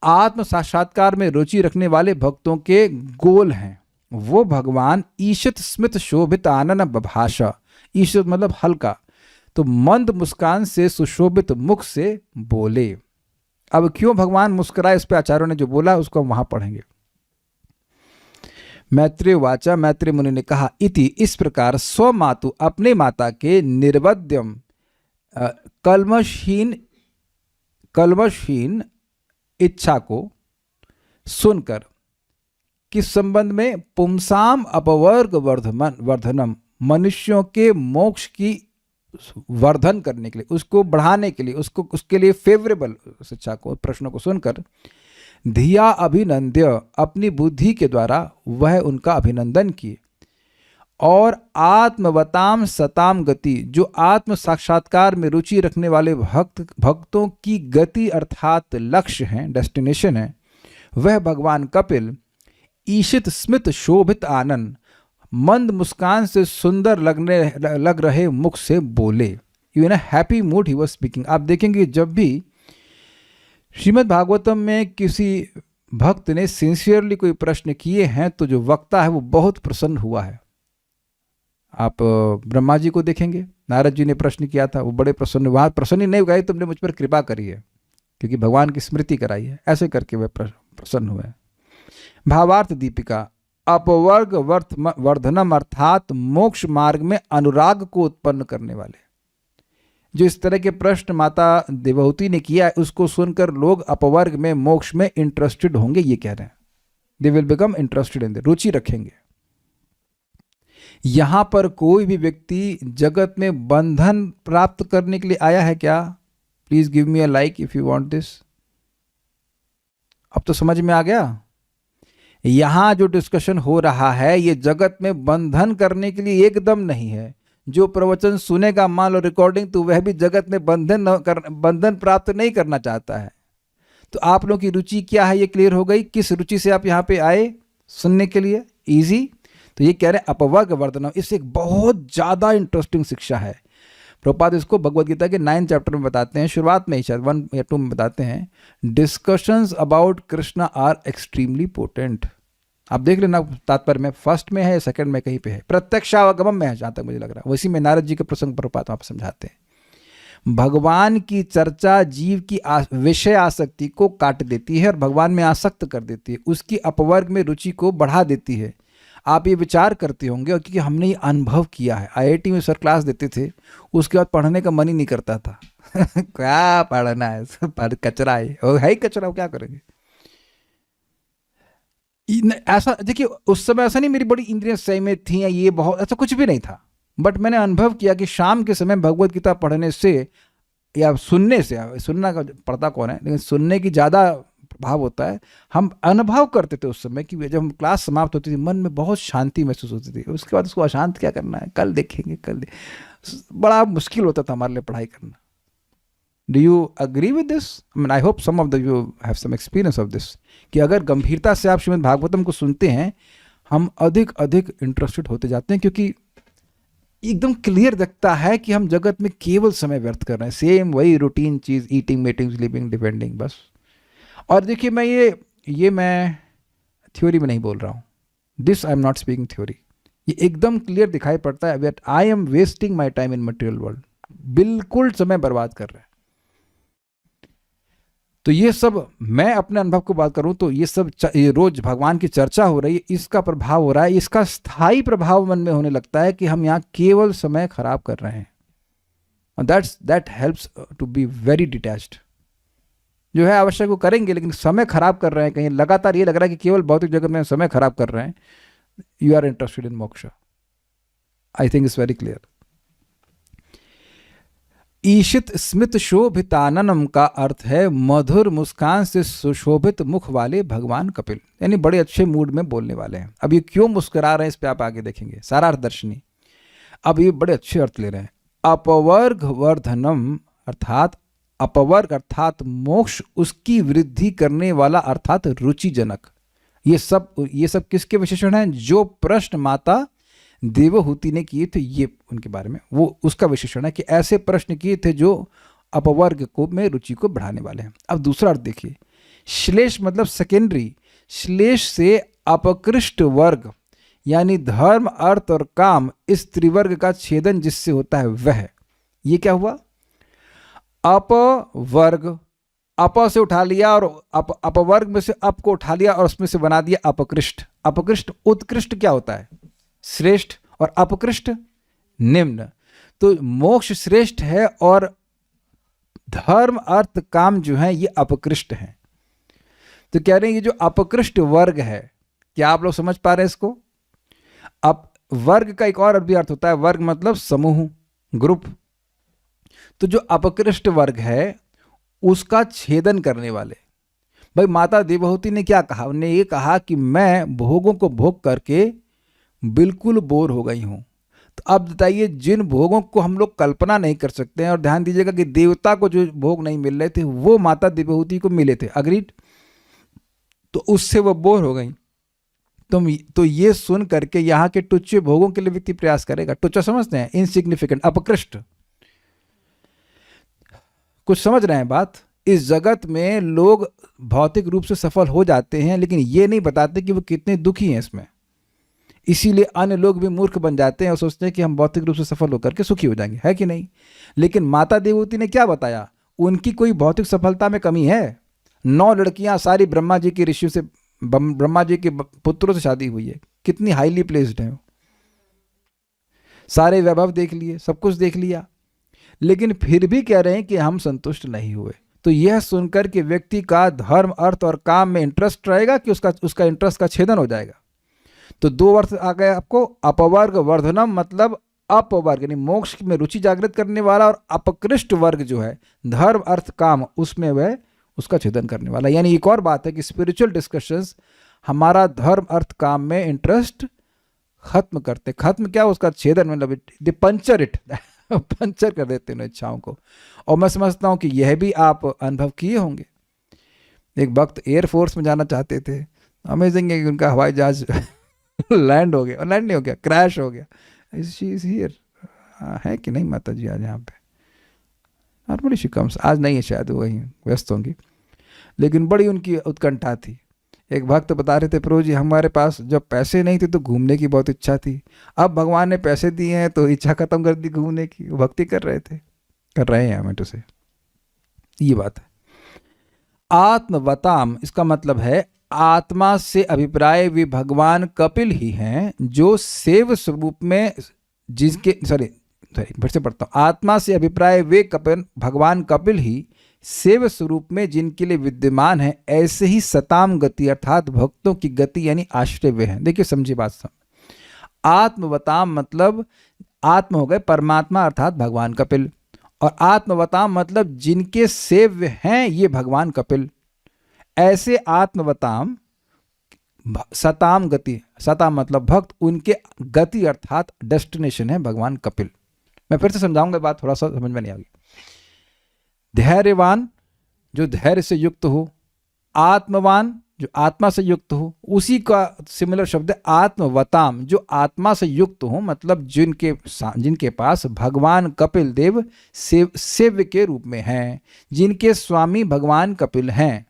आत्म साक्षात्कार में रुचि रखने वाले भक्तों के गोल हैं, वो भगवान ईशित स्मित शोभित आनन बभाषा। ईशित मतलब हल्का, तो मंद मुस्कान से सुशोभित मुख से बोले। अब क्यों भगवान मुस्कुराए, इस पे आचार्यों ने जो बोला उसको हम वहां पढ़ेंगे। मैत्रेय वाचा, मैत्रेय मुनि ने कहा, इति इस प्रकार स्वमातु अपने माता के निर्वध्यम कल्मशहीन इच्छा को सुनकर, किस संबंध में? पुंसाम अपवर्ग वर्धनम, मनुष्यों के मोक्ष की वर्धन करने के लिए, उसको बढ़ाने के लिए, उसको उसके लिए फेवरेबल शिक्षा को, प्रश्नों को सुनकर धिया अभिनंद्य, अपनी बुद्धि के द्वारा वह उनका अभिनंदन किए। और आत्मवताम सताम गति, जो आत्म साक्षात्कार में रुचि रखने वाले भक्तों की गति अर्थात लक्ष्य हैं, डेस्टिनेशन है, वह भगवान कपिल ईशित स्मित शोभित आनंद, मंद मुस्कान से सुंदर लग रहे मुख से बोले। You in a happy mood he was speaking. आप देखेंगे जब भी श्रीमद् भागवतम में किसी भक्त ने सिंसियरली कोई प्रश्न किए हैं तो जो वक्ता है वो बहुत प्रसन्न हुआ है। आप ब्रह्मा जी को देखेंगे, नारद जी ने प्रश्न किया था, वो बड़े प्रसन्न, वहां प्रसन्न ही नहीं हुआ, तुमने मुझ पर कृपा करी है क्योंकि भगवान की स्मृति कराई है, ऐसे करके वह प्रसन्न हुए। भावार्थ दीपिका, अपवर्ग वर्धनम अर्थात मोक्ष मार्ग में अनुराग को उत्पन्न करने वाले। जो इस तरह के प्रश्न माता देवहूति ने किया है उसको सुनकर लोग अपवर्ग में, मोक्ष में इंटरेस्टेड होंगे, ये कह रहे हैं। They will become interested in, रुचि रखेंगे। यहां पर कोई भी व्यक्ति जगत में बंधन प्राप्त करने के लिए आया है क्या? Please give me a like if you want this. अब तो समझ में आ गया। यहां जो डिस्कशन हो रहा है ये जगत में बंधन करने के लिए एकदम नहीं है। जो प्रवचन सुनेगा, मान लो रिकॉर्डिंग, तो वह भी जगत में बंधन प्राप्त नहीं करना चाहता है। तो आप लोगों की रुचि क्या है ये क्लियर हो गई। किस रुचि से आप यहाँ पे आए सुनने के लिए? इजी। तो ये कह रहे हैं अपवर्ग वर्धनम, इससे एक बहुत ज्यादा इंटरेस्टिंग शिक्षा है। प्रभुपाद इसको भगवद गीता के 9 चैप्टर में बताते हैं, शुरुआत में ही शायद 1 या 2 में बताते हैं। Discussions about Krishna are extremely potent. आप देख लेना तात्पर्य में, फर्स्ट में है या सेकंड में कहीं पे है, प्रत्यक्षावगमन में है जहां तक मुझे लग रहा है। वैसी में नारद जी के प्रसंग प्रभुपाद आप समझाते हैं। भगवान की चर्चा जीव की विषय आसक्ति को काट देती है और भगवान में आसक्त कर देती है, उसकी अपवर्ग में रुचि को बढ़ा देती है। आप ये विचार करते होंगे, और क्योंकि हमने ये अनुभव किया है, IIT में सर क्लास देते थे, उसके बाद पढ़ने का मन ही नहीं करता था क्या पढ़ना है, कचरा है, और है ही कचरा, क्या करेंगे। ऐसा देखिए, उस समय ऐसा नहीं मेरी बड़ी इंद्रियां संयमित थी या ये बहुत, ऐसा कुछ भी नहीं था। बट मैंने अनुभव किया कि शाम के समय भगवत गीता पढ़ने से या सुनने से, सुनना का पढ़ता कौन है, लेकिन सुनने की ज़्यादा प्रभाव होता है। हम अनुभव करते थे उस समय कि जब हम क्लास समाप्त होती थी मन में बहुत शांति महसूस होती थी, उसके बाद उसको अशांत क्या करना है, कल देखेंगे बड़ा मुश्किल होता था हमारे लिए पढ़ाई करना। Do you agree with this? I mean I hope some of the you have some experience of this, कि अगर गंभीरता से आप श्रीमद् भागवतम को सुनते हैं, हम अधिक अधिक इंटरेस्टेड होते जाते हैं, क्योंकि एकदम क्लियर दिखता है कि हम जगत में केवल समय व्यर्थ कर रहे हैं, सेम वही रूटीन चीज़, ईटिंग, मीटिंग, स्लीपिंग, डिपेंडिंग, बस। और देखिए, मैं थ्योरी में नहीं बोल रहा हूँ, this I am not speaking theory, ये एकदम क्लियर दिखाई पड़ता है that I am wasting my time in material world, बिल्कुल समय बर्बाद कर रहे हैं। तो ये सब, मैं अपने अनुभव को बात करूं तो ये सब ये रोज भगवान की चर्चा हो रही है, इसका प्रभाव हो रहा है, इसका स्थायी प्रभाव मन में होने लगता है कि हम यहाँ केवल समय खराब कर रहे हैं। That helps to be very detached. जो है आवश्यक वो करेंगे, लेकिन समय खराब कर रहे हैं, कहीं लगातार ये लग रहा है कि केवल भौतिक जगत में समय खराब कर रहे हैं, you are interested in moksha. I think it's very clear. ईशित स्मित शोभिताननम का अर्थ है मधुर मुस्कान से सुशोभित मुख वाले भगवान कपिल, यानी बड़े अच्छे मूड में बोलने वाले हैं। अब ये क्यों मुस्कुरा रहे हैं, इस पे आप आगे देखेंगे, सारार्थ दर्शनी। अब ये बड़े अच्छे अर्थ ले रहे हैं। अपवर्ग वर्धनम, अर्थात अपवर्ग अर्थात मोक्ष, उसकी वृद्धि करने वाला अर्थात रुचिजनक। ये सब किसके विशेषण हैं? जो प्रश्न माता देवहूति ने किए थे, ये उनके बारे में, वो उसका विशेषण है कि ऐसे प्रश्न किए थे जो अपवर्ग को में रुचि को बढ़ाने वाले हैं। अब दूसरा अर्थ देखिए, श्लेष मतलब सेकेंडरी, श्लेष से अपकृष्ट वर्ग, यानी धर्म, अर्थ और काम, इस त्रिवर्ग का छेदन जिससे होता है वह। ये क्या हुआ? अपवर्ग, अप से उठा लिया और अपवर्ग में से अप को उठा लिया और उसमें से बना दिया अपकृष्ट। अपकृष्ट, उत्कृष्ट क्या होता है? श्रेष्ठ, और अपकृष्ट निम्न। तो मोक्ष श्रेष्ठ है और धर्म, अर्थ, काम जो है ये अपकृष्ट हैं। तो कह रहे हैं ये जो अपकृष्ट वर्ग है, क्या आप लोग समझ पा रहे हैं इसको? अब वर्ग का एक और भी अर्थ होता है, वर्ग मतलब समूह, ग्रुप। तो जो अपकृष्ट वर्ग है उसका छेदन करने वाले। भाई माता देवहूति ने क्या कहा? उन्होंने ये कहा कि मैं भोगों को भोग करके बिल्कुल बोर हो गई हूं। तो अब बताइए, जिन भोगों को हम लोग कल्पना नहीं कर सकते हैं, और ध्यान दीजिएगा कि देवता को जो भोग नहीं मिल रहे थे वो माता देवहूति को मिले थे, अग्रीड, तो उससे वो बोर हो गई। तो ये सुन करके यहाँ के टुच्चे भोगों के लिए व्यक्ति प्रयास करेगा। टुच्चा समझते हैं? इनसिग्निफिकेंट, अपकृष्ट। कुछ समझ रहे हैं बात? इस जगत में लोग भौतिक रूप से सफल हो जाते हैं, लेकिन ये नहीं बताते कि वो कितने दुखी हैं इसमें। इसीलिए अन्य लोग भी मूर्ख बन जाते हैं और सोचते हैं कि हम भौतिक रूप से सफल होकर के सुखी हो जाएंगे, है कि नहीं? लेकिन माता देवहूति ने क्या बताया? उनकी कोई भौतिक सफलता में कमी है? 9 लड़कियां सारी ब्रह्मा जी के ऋषियों से, ब्रह्मा जी के पुत्रों से शादी हुई है, कितनी हाईली प्लेस्ड है, सारे वैभव देख लिए, सब कुछ देख लिया, लेकिन फिर भी कह रहे हैं कि हम संतुष्ट नहीं हुए। तो यह सुनकर के व्यक्ति का धर्म, अर्थ और काम में इंटरेस्ट रहेगा कि उसका इंटरेस्ट का छेदन हो जाएगा। तो 2 अर्थ आ गए आपको। अपवर्ग वर्धनम मतलब अपवर्ग यानी मोक्ष में रुचि जागृत करने वाला, और अपकृष्ट वर्ग जो है धर्म, अर्थ, काम, उसमें वह उसका छेदन करने वाला। यानी एक और बात है कि स्पिरिचुअल डिस्कशंस हमारा धर्म, अर्थ, काम में इंटरेस्ट खत्म करते। खत्म क्या? उसका छेदन, मतलब दे पंचर इट पंचर कर देते हैं इच्छाओं को। और मैं समझता हूं कि यह भी आप अनुभव किए होंगे। एक वक्त एयरफोर्स में जाना चाहते थे, अमेजिंग है कि उनका हवाई जहाज लैंड हो गया, लैंड नहीं हो गया, क्रैश हो गया। शी इज हियर, है कि नहीं माता जी आज यहाँ पे? नॉर्मली शी कम्स, आज नहीं है शायद, वही व्यस्त होंगी, लेकिन बड़ी उनकी उत्कंठा थी। एक भक्त बता रहे थे, प्रभु जी हमारे पास जब पैसे नहीं थे तो घूमने की बहुत इच्छा थी, अब भगवान ने पैसे दिए हैं तो इच्छा खत्म कर दी घूमने की। वो भक्ति कर रहे हैं हमें तो से, ये बात है। आत्मवताम इसका मतलब है आत्मा से अभिप्राय वे भगवान कपिल ही हैं, जो सेव स्वरूप में जिसके फिर से पढ़ता हूँ। आत्मा से अभिप्राय वे भगवान कपिल ही सेव स्वरूप में जिनके लिए विद्यमान है, ऐसे ही सताम गति अर्थात भक्तों की गति यानी आश्रय वे हैं। देखिए समझिए बात सब। आत्मवताम मतलब आत्म हो गए परमात्मा अर्थात भगवान कपिल, और आत्मवताम मतलब जिनके सेव्य हैं ये भगवान कपिल। ऐसे आत्मवताम सताम गति, सताम मतलब भक्त, उनके गति अर्थात डेस्टिनेशन है भगवान कपिल। मैं फिर से समझाऊंगा, बात थोड़ा सा समझ में नहीं आएगी। धैर्यवान जो धैर्य से युक्त हो, आत्मवान जो आत्मा से युक्त हो, उसी का सिमिलर शब्द है आत्मवताम जो आत्मा से युक्त हो, मतलब जिनके पास भगवान कपिल देव सेव्य के रूप में हैं, जिनके स्वामी भगवान कपिल हैं,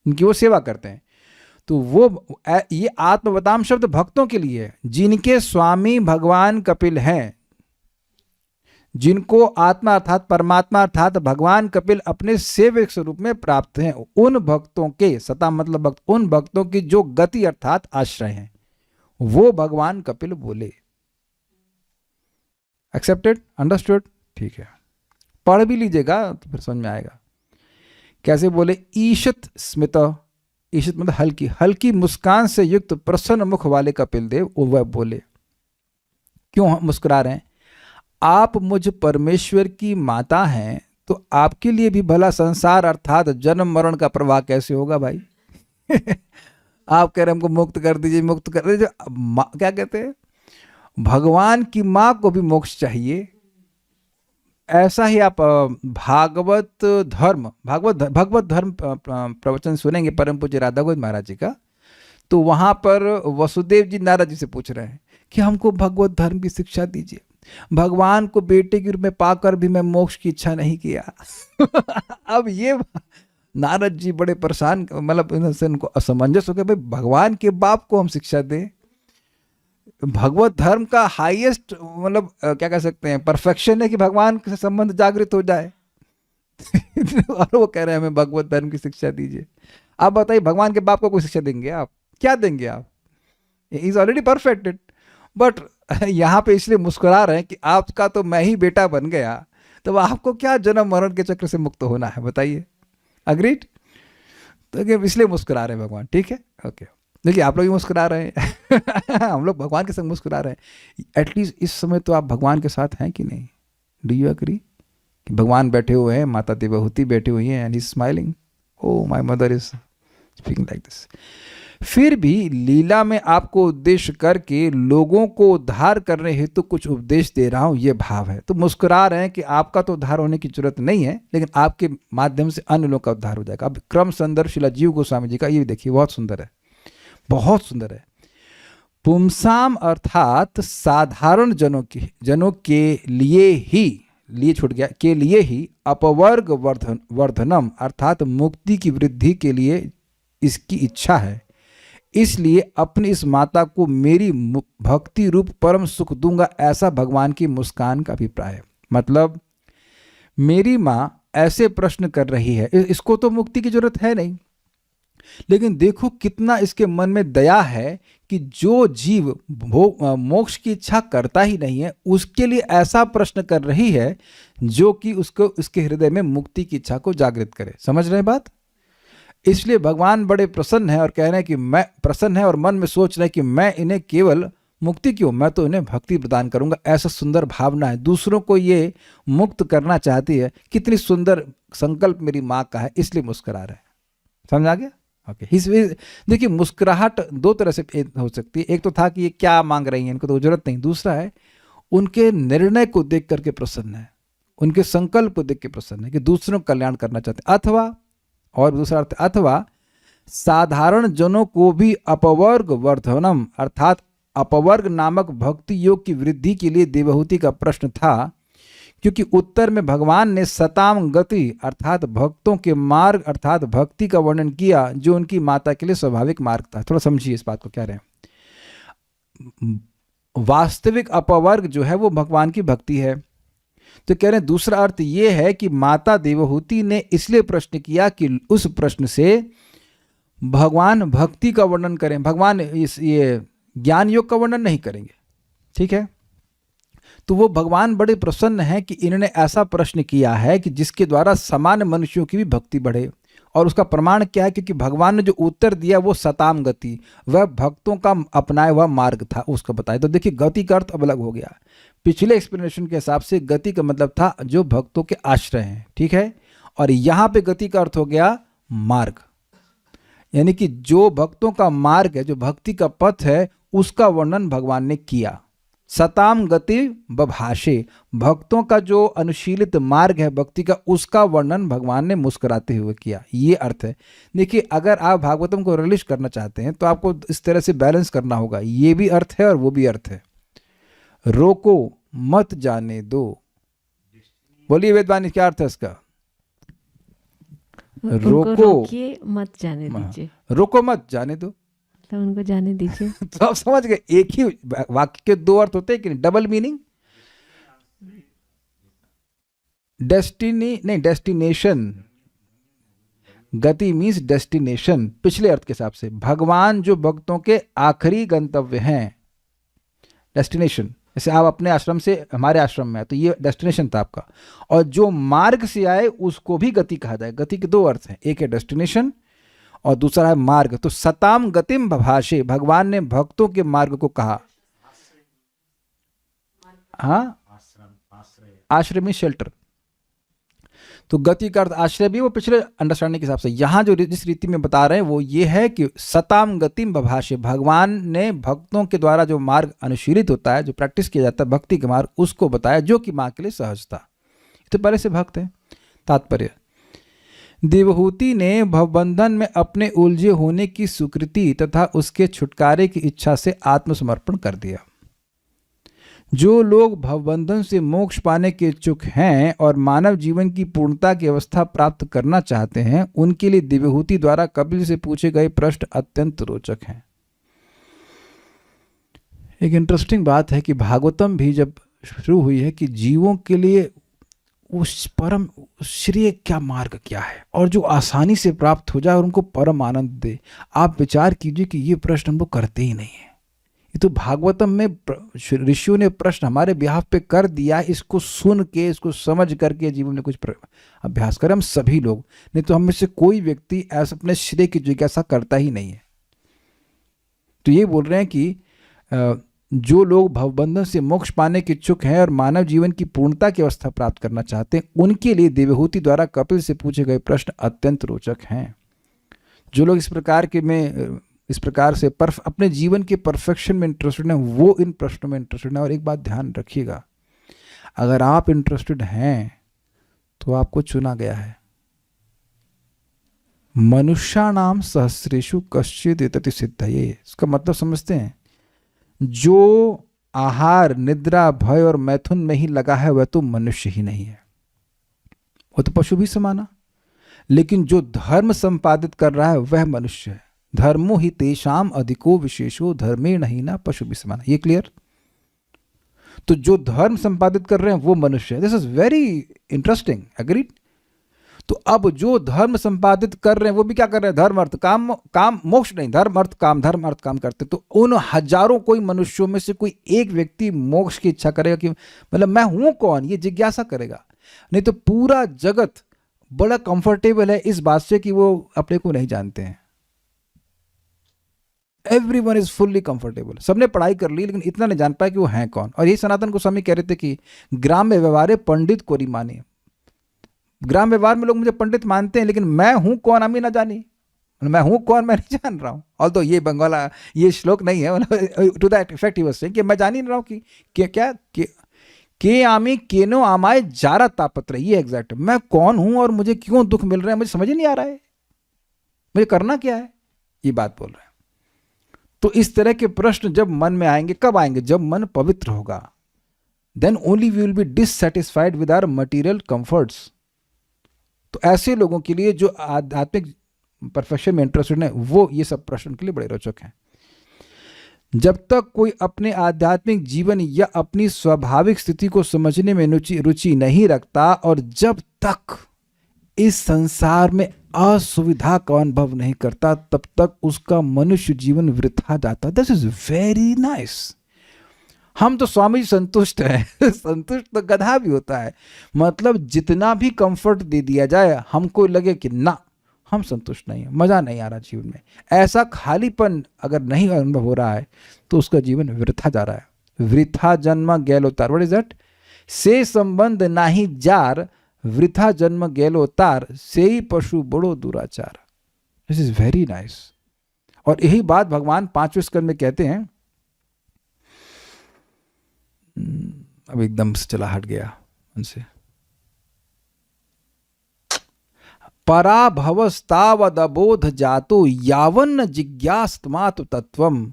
इनकी वो सेवा करते हैं। तो वो ये आत्मवताम शब्द भक्तों के लिए है, जिनके स्वामी भगवान कपिल हैं, जिनको आत्मा अर्थात परमात्मा अर्थात भगवान कपिल अपने सेव्य स्वरूप में प्राप्त हैं, उन भक्तों के, सता मतलब भक्त, उन भक्तों की जो गति अर्थात आश्रय हैं, वो भगवान कपिल बोले। Accepted, understood? ठीक है, पढ़ भी लीजिएगा तो फिर समझ में आएगा। कैसे बोले? ईशत स्मित, ईशत मतलब हल्की हल्की मुस्कान से युक्त प्रसन्न मुख वाले कपिल देव वह बोले। क्यों मुस्कुरा रहे हैं? आप मुझ परमेश्वर की माता हैं, तो आपके लिए भी भला संसार अर्थात जन्म मरण का प्रवाह कैसे होगा भाई? आप कह रहे हमको मुक्त कर दीजिए, मुक्त कर दीजिए। क्या कहते हैं? भगवान की माँ को भी मोक्ष चाहिए। ऐसा ही आप भागवत धर्म प्रवचन सुनेंगे परम पूज्य राधा गोविंद महाराज जी का, तो वहां पर वसुदेव जी नारद जी से पूछ रहे हैं कि हमको भगवत धर्म की शिक्षा दीजिए, भगवान को बेटे के रूप में पाकर भी मैं मोक्ष की इच्छा नहीं किया। अब ये नारद जी बड़े परेशान, मतलब इनको असमंजस हो गया, भाई भगवान के बाप को हम शिक्षा दें? भगवत धर्म का हाईएस्ट मतलब क्या कह सकते हैं परफेक्शन है कि भगवान से संबंध जागृत हो जाए। और वो कह रहे हैं हमें भगवत धर्म की शिक्षा दीजिए। आप बताइए भगवान के बाप को कोई शिक्षा देंगे आप? क्या देंगे आप? Is already perfected. बट यहाँ पे इसलिए मुस्कुरा रहे हैं कि आपका तो मैं ही बेटा बन गया, तो आपको क्या जन्म मरण के चक्र से मुक्त होना है? बताइए। अग्रीड? तो इसलिए मुस्कुरा रहे हैं भगवान। ठीक है, ओके। देखिए आप लोग भी मुस्कुरा रहे हैं। हम लोग भगवान के संग मुस्कुरा रहे हैं। एटलीस्ट इस समय तो आप भगवान के साथ हैं कि नहीं? डू यू एग्री कि भगवान बैठे हुए हैं, माता देवहूति बैठी हुई हैं, and he is smiling, oh my mother is speaking like this. फिर भी लीला में आपको उद्देश्य करके लोगों को उद्धार करने हेतु कुछ उपदेश दे रहा हूं, यह भाव है। तो मुस्कुरा रहे हैं कि आपका तो उद्धार होने की जरूरत नहीं है, लेकिन आपके माध्यम से अन्य लोगों का उद्धार हो जाएगा। अब क्रम संदर्भ शिला जीव गोस्वामी जी का ये देखिए, बहुत सुंदर है, बहुत सुंदर है। पुंसाम अर्थात साधारण जनों के लिए ही अपवर्ग वर्धनम अर्थात मुक्ति की वृद्धि के लिए इसकी इच्छा है। इसलिए अपनी इस माता को मेरी भक्ति रूप परम सुख दूंगा, ऐसा भगवान की मुस्कान का अभिप्राय है। मतलब मेरी माँ ऐसे प्रश्न कर रही है, इसको तो मुक्ति की जरूरत है नहीं, लेकिन देखो कितना इसके मन में दया है कि जो जीव मोक्ष की इच्छा करता ही नहीं है, उसके लिए ऐसा प्रश्न कर रही है जो कि उसको उसके हृदय में मुक्ति की इच्छा को जागृत करे। समझ रहे हैं बात? इसलिए भगवान बड़े प्रसन्न है और कह रहे हैं कि मैं प्रसन्न है, और मन में सोच रहे हैं कि मैं इन्हें केवल मुक्ति क्यों, मैं तो इन्हें भक्ति प्रदान करूंगा। ऐसा सुंदर भावना है, दूसरों को ये मुक्त करना चाहती है। कितनी सुंदर संकल्प मेरी माँ का है, इसलिए मुस्कुरा रहे हैं। समझ आ गया? ओके। देखिए मुस्कुराहट दो तरह से हो सकती है। एक तो था कि ये क्या मांग रही हैं, इनको तो जरूरत नहीं। दूसरा है उनके निर्णय को देख करके प्रसन्न है, उनके संकल्प को देख के प्रसन्न है कि दूसरों का कल्याण करना चाहते हैं। अथवा और दूसरा अर्थ, अथवा साधारण जनों को भी अपवर्ग वर्धनम अर्थात अपवर्ग नामक भक्ति योग की वृद्धि के लिए देवहूति का प्रश्न था, क्योंकि उत्तर में भगवान ने सताम गति अर्थात भक्तों के मार्ग अर्थात भक्ति का वर्णन किया, जो उनकी माता के लिए स्वाभाविक मार्ग था। थोड़ा समझिए इस बात को, कह रहे हैं वास्तविक अपवर्ग जो है वो भगवान की भक्ति है। तो कह रहे हैं दूसरा अर्थ ये है कि माता देवहूति ने इसलिए प्रश्न किया कि उस प्रश्न से भगवान भक्ति का वर्णन करें, भगवान ये ज्ञान योग का वर्णन नहीं करेंगे। ठीक है, तो वो भगवान बड़े प्रसन्न हैं कि इन्होंने ऐसा प्रश्न किया है कि जिसके द्वारा सामान्य मनुष्यों की भी भक्ति बढ़े। और उसका प्रमाण क्या है? क्योंकि भगवान ने जो उत्तर दिया वो सताम गति, वह भक्तों का अपनाया हुआ मार्ग था, उसका बताया। तो देखिए गति का अर्थ अब अलग हो गया। पिछले एक्सप्लेनेशन के हिसाब से गति का मतलब था जो भक्तों के आश्रय हैं, ठीक है। और यहाँ पे गति का अर्थ हो गया मार्ग, यानी कि जो भक्तों का मार्ग है, जो भक्ति का पथ है, उसका वर्णन भगवान ने किया। सताम गति बभाषे, भक्तों का जो अनुशीलित मार्ग है भक्ति का, उसका वर्णन भगवान ने मुस्कुराते हुए किया। ये अर्थ है। देखिए अगर आप भागवतम को रिलीज करना चाहते हैं तो आपको इस तरह से बैलेंस करना होगा, ये भी अर्थ है और वो भी अर्थ है। रोको मत जाने दो, बोलिए वेदवाणी क्या अर्थ है इसका? उनको रोको रोकिए, मत जाने दीजिए, रोको मत जाने दो। तो उनको जाने दीजिए। तो आप समझ गए, एक ही वाक्य के दो अर्थ होते हैं कि डबल मीनिंग। डेस्टिनी नहीं, डेस्टिनेशन, गति मीन्स डेस्टिनेशन। पिछले अर्थ के हिसाब से भगवान जो भक्तों के आखिरी गंतव्य हैं, डेस्टिनेशन। जैसे आप अपने आश्रम से हमारे आश्रम में है तो ये डेस्टिनेशन था आपका, और जो मार्ग से आए उसको भी गति कहा जाए। गति के दो अर्थ हैं, एक है डेस्टिनेशन और दूसरा है मार्ग। तो सताम गतिम बभाषे, भगवान ने भक्तों के मार्ग को कहा। हाँ, आश्रय में शेल्टर, तो गति का अर्थ आश्रय भी, वो पिछले अंडरस्टैंडिंग के हिसाब से। यहाँ जो जिस रीति में बता रहे हैं वो ये है कि सताम गतिम बभाषे, भगवान ने भक्तों के द्वारा जो मार्ग अनुशीलित होता है, जो प्रैक्टिस किया जाता है भक्ति के मार्ग, उसको बताया, जो कि माँ के लिए सहज था। तो पहले से भक्त है। तात्पर्य, देवहूति ने भवबंधन में अपने उलझे होने की स्वीकृति तथा उसके छुटकारे की इच्छा से आत्मसमर्पण कर दिया। जो लोग भवबंधन से मोक्ष पाने के इच्छुक हैं और मानव जीवन की पूर्णता की अवस्था प्राप्त करना चाहते हैं, उनके लिए देवहूति द्वारा कपिल से पूछे गए प्रश्न अत्यंत रोचक हैं। एक इंटरेस्टिंग बात है कि भागवतम भी जब शुरू हुई है कि जीवों के लिए उस परम श्रेय क्या मार्ग क्या है और जो आसानी से प्राप्त हो जाए और उनको परम आनंद दे। आप विचार कीजिए कि ये प्रश्न हम लोग करते ही नहीं है। ये तो भागवतम में ऋषियों ने प्रश्न हमारे बिहाफ पे कर दिया। इसको सुन के, इसको समझ करके जीवन में कुछ अभ्यास करें हम सभी लोग, नहीं तो हम में से कोई व्यक्ति ऐसा अपने श्रेय की जिज्ञासा करता ही नहीं है। तो ये बोल रहे हैं कि जो लोग भवबंधन से मोक्ष पाने के इच्छुक हैं और मानव जीवन की पूर्णता की अवस्था प्राप्त करना चाहते हैं, उनके लिए देवहूति द्वारा कपिल से पूछे गए प्रश्न अत्यंत रोचक हैं। जो लोग इस प्रकार से अपने जीवन के परफेक्शन में इंटरेस्टेड हैं, वो इन प्रश्नों में इंटरेस्टेड हैं। और एक बात ध्यान रखिएगा, अगर आप इंटरेस्टेड हैं तो आपको चुना गया है। मनुष्याणाम सहस्रेषु कश्चित् एतति सिद्धये, इसका मतलब समझते हैं? जो आहार, निद्रा, भय और मैथुन में ही लगा है वह तो मनुष्य ही नहीं है, वो तो पशु भी समाना। लेकिन जो धर्म संपादित कर रहा है वह मनुष्य है। धर्मो ही तेषाम अधिको विशेषो धर्मे नहीं ना पशु भी समाना। ये क्लियर? तो जो धर्म संपादित कर रहे हैं वो मनुष्य है। This is very interesting, agreed? तो अब जो धर्म संपादित कर रहे हैं वो भी क्या कर रहे हैं? धर्म अर्थ काम, काम मोक्ष नहीं, धर्म अर्थ काम, धर्म अर्थ काम करते। तो उन हजारों कोई मनुष्यों में से कोई एक व्यक्ति मोक्ष की इच्छा करेगा कि मतलब मैं हूं कौन, ये जिज्ञासा करेगा। नहीं तो पूरा जगत बड़ा कंफर्टेबल है इस बात से कि वो अपने को नहीं जानते हैं। एवरीवन इज फुल्ली कंफर्टेबल, सबने पढ़ाई कर ली लेकिन इतना नहीं जान पाया कि वो हैं कौन। और यही सनातन गोस्वामी कह रहे थे कि ग्राम्य व्यवहार पंडित कोरी माने। ग्राम व्यवहार में लोग मुझे पंडित मानते हैं लेकिन मैं हूं कौन हमें ना जानी, मैं हूं कौन मैं नहीं जान रहा हूं। और तो ये बंगाला ये श्लोक नहीं है, to that effect he was saying कि मैं जान ही नहीं रहा हूं कि क्या के आमी केनो आमाय जारा तापत्र। ये एग्जैक्ट मैं कौन हूं और मुझे क्यों दुख मिल रहा है, मुझे समझ ही नहीं आ रहा है, मुझे करना क्या है, ये बात बोल रहे हैं। तो इस तरह के प्रश्न जब मन में आएंगे, कब आएंगे? जब मन पवित्र होगा। Then only we will be dissatisfied with our material comforts. तो ऐसे लोगों के लिए जो आध्यात्मिक परफेक्शन में इंटरेस्टेड है, वो ये सब प्रश्न के लिए बड़े रोचक हैं। जब तक कोई अपने आध्यात्मिक जीवन या अपनी स्वाभाविक स्थिति को समझने में रुचि नहीं रखता और जब तक इस संसार में असुविधा का अनुभव नहीं करता, तब तक उसका मनुष्य जीवन वृथा जाता। This is very nice. हम तो स्वामी जी संतुष्ट हैं। संतुष्ट तो गधा भी होता है, मतलब जितना भी कंफर्ट दे दिया जाए हमको लगे कि ना हम संतुष्ट नहीं है, मजा नहीं आ रहा जीवन में, ऐसा खालीपन अगर नहीं अनुभव हो रहा है तो उसका जीवन वृथा जा रहा है। वृथा जन्म गैलो तार, व्हाट इज दैट? से संबंध नाही जार, वृथा जन्म गैलो तार, से ही पशु बड़ो दुराचार। This is very nice. और यही बात भगवान 5वें स्कंद में कहते हैं। अब एकदम से चला हट गया उनसे। पराभवस्तावदबोध जातो यावन्न जिज्ञास्तमात् तत्वम।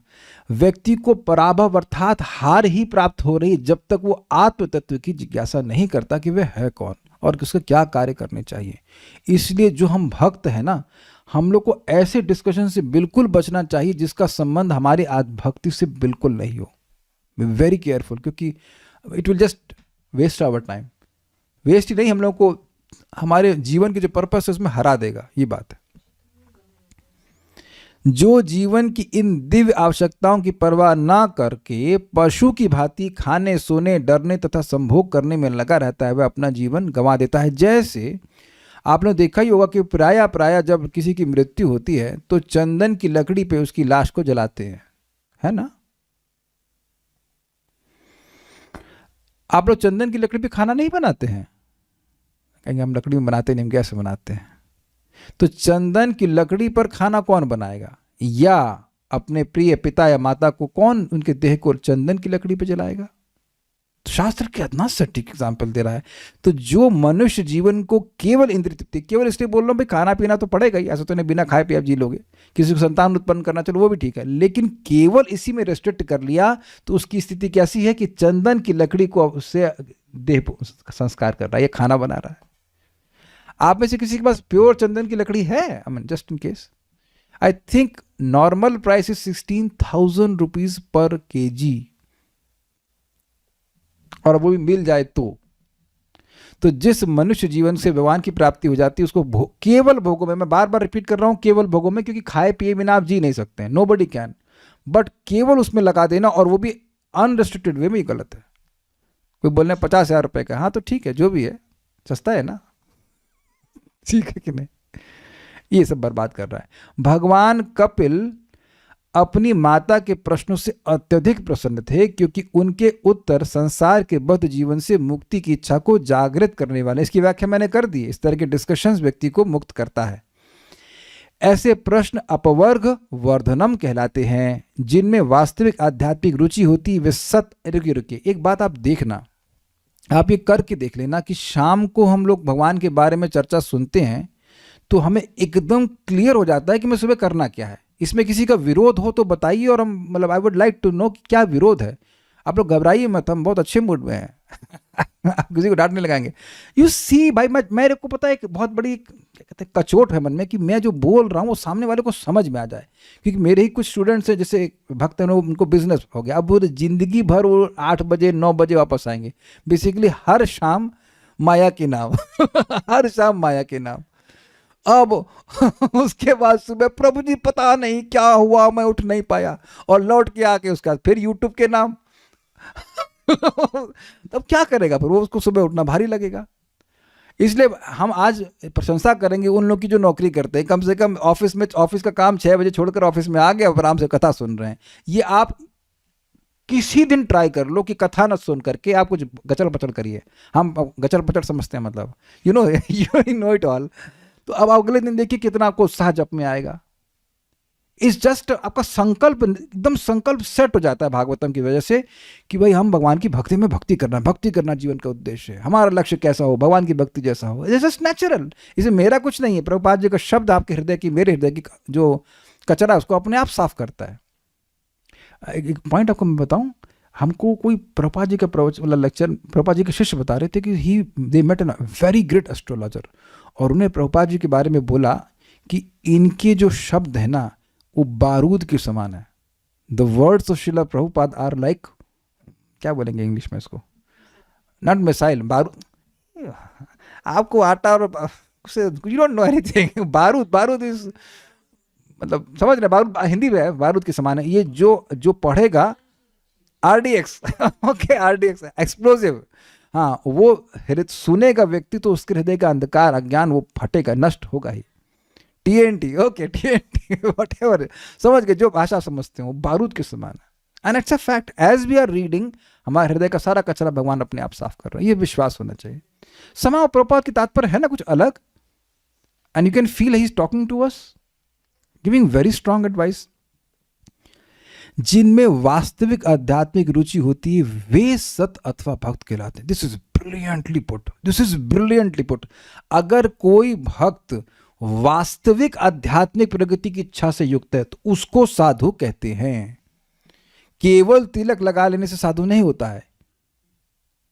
व्यक्ति को पराभव अर्थात हार ही प्राप्त हो रही जब तक वो आत्म तत्व की जिज्ञासा नहीं करता कि वह है कौन और उसका क्या कार्य करने चाहिए। इसलिए जो हम भक्त हैं ना, हम लोग को ऐसे डिस्कशन से बिल्कुल बचना चाहिए जिसका संबंध हमारी आत्म भक्ति से बिल्कुल नहीं हो। वेरी केयरफुल, क्योंकि it will just waste our time. Waste ही नहीं, हम लोग को हमारे जीवन के जो पर्पस है उसमें हरा देगा, ये बात है। जो जीवन की इन दिव्य आवश्यकताओं की परवाह ना करके पशु की भांति खाने, सोने, डरने तथा संभोग करने में लगा रहता है, वह अपना जीवन गंवा देता है। जैसे आपने देखा ही होगा कि प्राय जब किसी की मृत्यु होती है तो चंदन की लकड़ी पे उसकी लाश को जलाते हैं, है ना? आप लोग चंदन की लकड़ी पे खाना नहीं बनाते हैं? कहेंगे हम लकड़ी में बनाते नहीं, हम गैस में बनाते हैं। तो चंदन की लकड़ी पर खाना कौन बनाएगा? या अपने प्रिय पिता या माता को कौन उनके देह को चंदन की लकड़ी पर जलाएगा? तो शास्त्र कितना सटीक एग्जाम्पल दे रहा है। तो जो मनुष्य जीवन को केवल इंद्रिय तृप्ति, केवल इसलिए बोल रहा हूँ भाई खाना पीना तो पड़ेगा ही, ऐसा तो नहीं बिना खाए पिए आप जी लोगे। किसी को संतान उत्पन्न करना चलो वो भी ठीक है, लेकिन केवल इसी में रेस्ट्रिक्ट कर लिया तो उसकी स्थिति कैसी है कि चंदन की लकड़ी को उससे देह संस्कार कर रहा है, ये खाना बना रहा है। आप में से किसी के पास प्योर चंदन की लकड़ी है? I mean just in case, I think normal price is 16,000 rupees per kg, और वो भी मिल जाए तो जिस मनुष्य जीवन से भगवान की प्राप्ति हो जाती है उसको केवल भोगों में, मैं बार बार रिपीट कर रहा हूं, केवल भोगों में, क्योंकि खाए पिए बिना आप जी नहीं सकते हैं, नोबडी कैन, बट केवल उसमें लगा देना और वो भी अनरिस्ट्रिक्टेड वे में, ही गलत है। कोई बोलने 50,000 रुपए का, हाँ तो ठीक है, जो भी है सस्ता है ना, ठीक है कि नहीं? ये सब बर्बाद कर रहा है। भगवान कपिल अपनी माता के प्रश्नों से अत्यधिक प्रसन्न थे क्योंकि उनके उत्तर संसार के बद्ध जीवन से मुक्ति की इच्छा को जागृत करने वाले। इसकी व्याख्या मैंने कर दी। इस तरह के डिस्कशंस व्यक्ति को मुक्त करता है। ऐसे प्रश्न अपवर्ग वर्धनम कहलाते हैं, जिनमें वास्तविक आध्यात्मिक रुचि होती। वे रुकिए एक बात आप देखना, आप ये करके देख लेना कि शाम को हम लोग भगवान के बारे में चर्चा सुनते हैं तो हमें एकदम क्लियर हो जाता है कि मैं सुबह करना क्या है। इसमें किसी का विरोध हो तो बताइए, और हम मतलब I would like to know कि क्या विरोध है। आप लोग घबराइए मत, हम बहुत अच्छे मूड में हैं। आप किसी को डांट नहीं लगाएंगे। यू सी भाई, मेरे को पता है एक बहुत बड़ी क्या कहते हैं कचोट है मन में कि मैं जो बोल रहा हूँ वो सामने वाले को समझ में आ जाए। क्योंकि मेरे ही कुछ स्टूडेंट्स हैं, जैसे भक्त हैं, उनको बिजनेस हो गया, अब वो जिंदगी भर वो 8 बजे 9 बजे वापस आएंगे, बेसिकली हर शाम माया के नाम हर शाम माया के नाम। अब उसके बाद सुबह प्रभु जी पता नहीं क्या हुआ, मैं उठ नहीं पाया, और लौट के आके उसके बाद फिर यूट्यूब के नाम। तब क्या करेगा फिर वो, उसको सुबह उठना भारी लगेगा। इसलिए हम आज प्रशंसा करेंगे उन लोग की जो नौकरी करते हैं, कम से कम ऑफिस का काम 6 बजे छोड़कर ऑफिस में आ गए, आराम से कथा सुन रहे हैं। ये आप किसी दिन ट्राई कर लो कि कथा न सुन करके आप कुछ गचल पचल करिए। हम गचल पचल समझते हैं, मतलब यू नो इट ऑल। तो अब अगले दिन देखिए कितना आपको उत्साह जप में आएगा। इस जस्ट आपका संकल्प, एकदम संकल्प सेट हो जाता है भागवतम की वजह से कि भाई हम भगवान की भक्ति में भक्ति करना जीवन का उद्देश्य है। हमारा लक्ष्य कैसा हो, भगवान की भक्ति जैसा हो। इट्स जस्ट नेचुरल, इसे मेरा कुछ नहीं है। प्रभुपाद जी का शब्द आपके हृदय की, मेरे हृदय की जो कचरा है उसको अपने आप साफ करता है। एक पॉइंट आपको मैं बताऊं, हमको कोई प्रभुपाद जी का प्रवचन लेक्चर, प्रभुपाद जी के शिष्य बता रहे थे कि they met an very great astrologer, और उन्हें प्रभुपाद जी के बारे में बोला कि इनके जो शब्द है ना वो बारूद के समान है। The words of Shrila Prabhupada are like, क्या बोलेंगे इंग्लिश में इसको, नॉट मिसाइल, बारूद। आपको आटा और यू डोंट नो एनीथिंग। बारूद इज, मतलब समझ रहे, बारूद हिंदी में है, बारूद के समान है। ये जो पढ़ेगा RDX ओके, RDX एक्सप्लोसिव। हाँ, वो सुनेगा व्यक्ति तो उसके हृदय का अंधकार अज्ञान वो फटेगा, नष्ट होगा ही। TNT ओके, TNT व्हाटएवर, समझ गए, जो भाषा समझते हो बारूद के समान है। And it's a fact, as we are reading हमारे हृदय का सारा कचरा भगवान अपने आप साफ कर रहे हैं, ये विश्वास होना चाहिए। समाओ प्रभुपाद की तात्पर्य है ना कुछ अलग, and you can feel he is talking to us, giving very strong advice. जिनमें वास्तविक आध्यात्मिक रुचि होती है वे सत अथवा भक्त कहलाते हैं। This is brilliantly put, this is brilliantly put. अगर कोई भक्त वास्तविक आध्यात्मिक प्रगति की इच्छा से युक्त है तो उसको साधु कहते हैं। केवल तिलक लगा लेने से साधु नहीं होता है।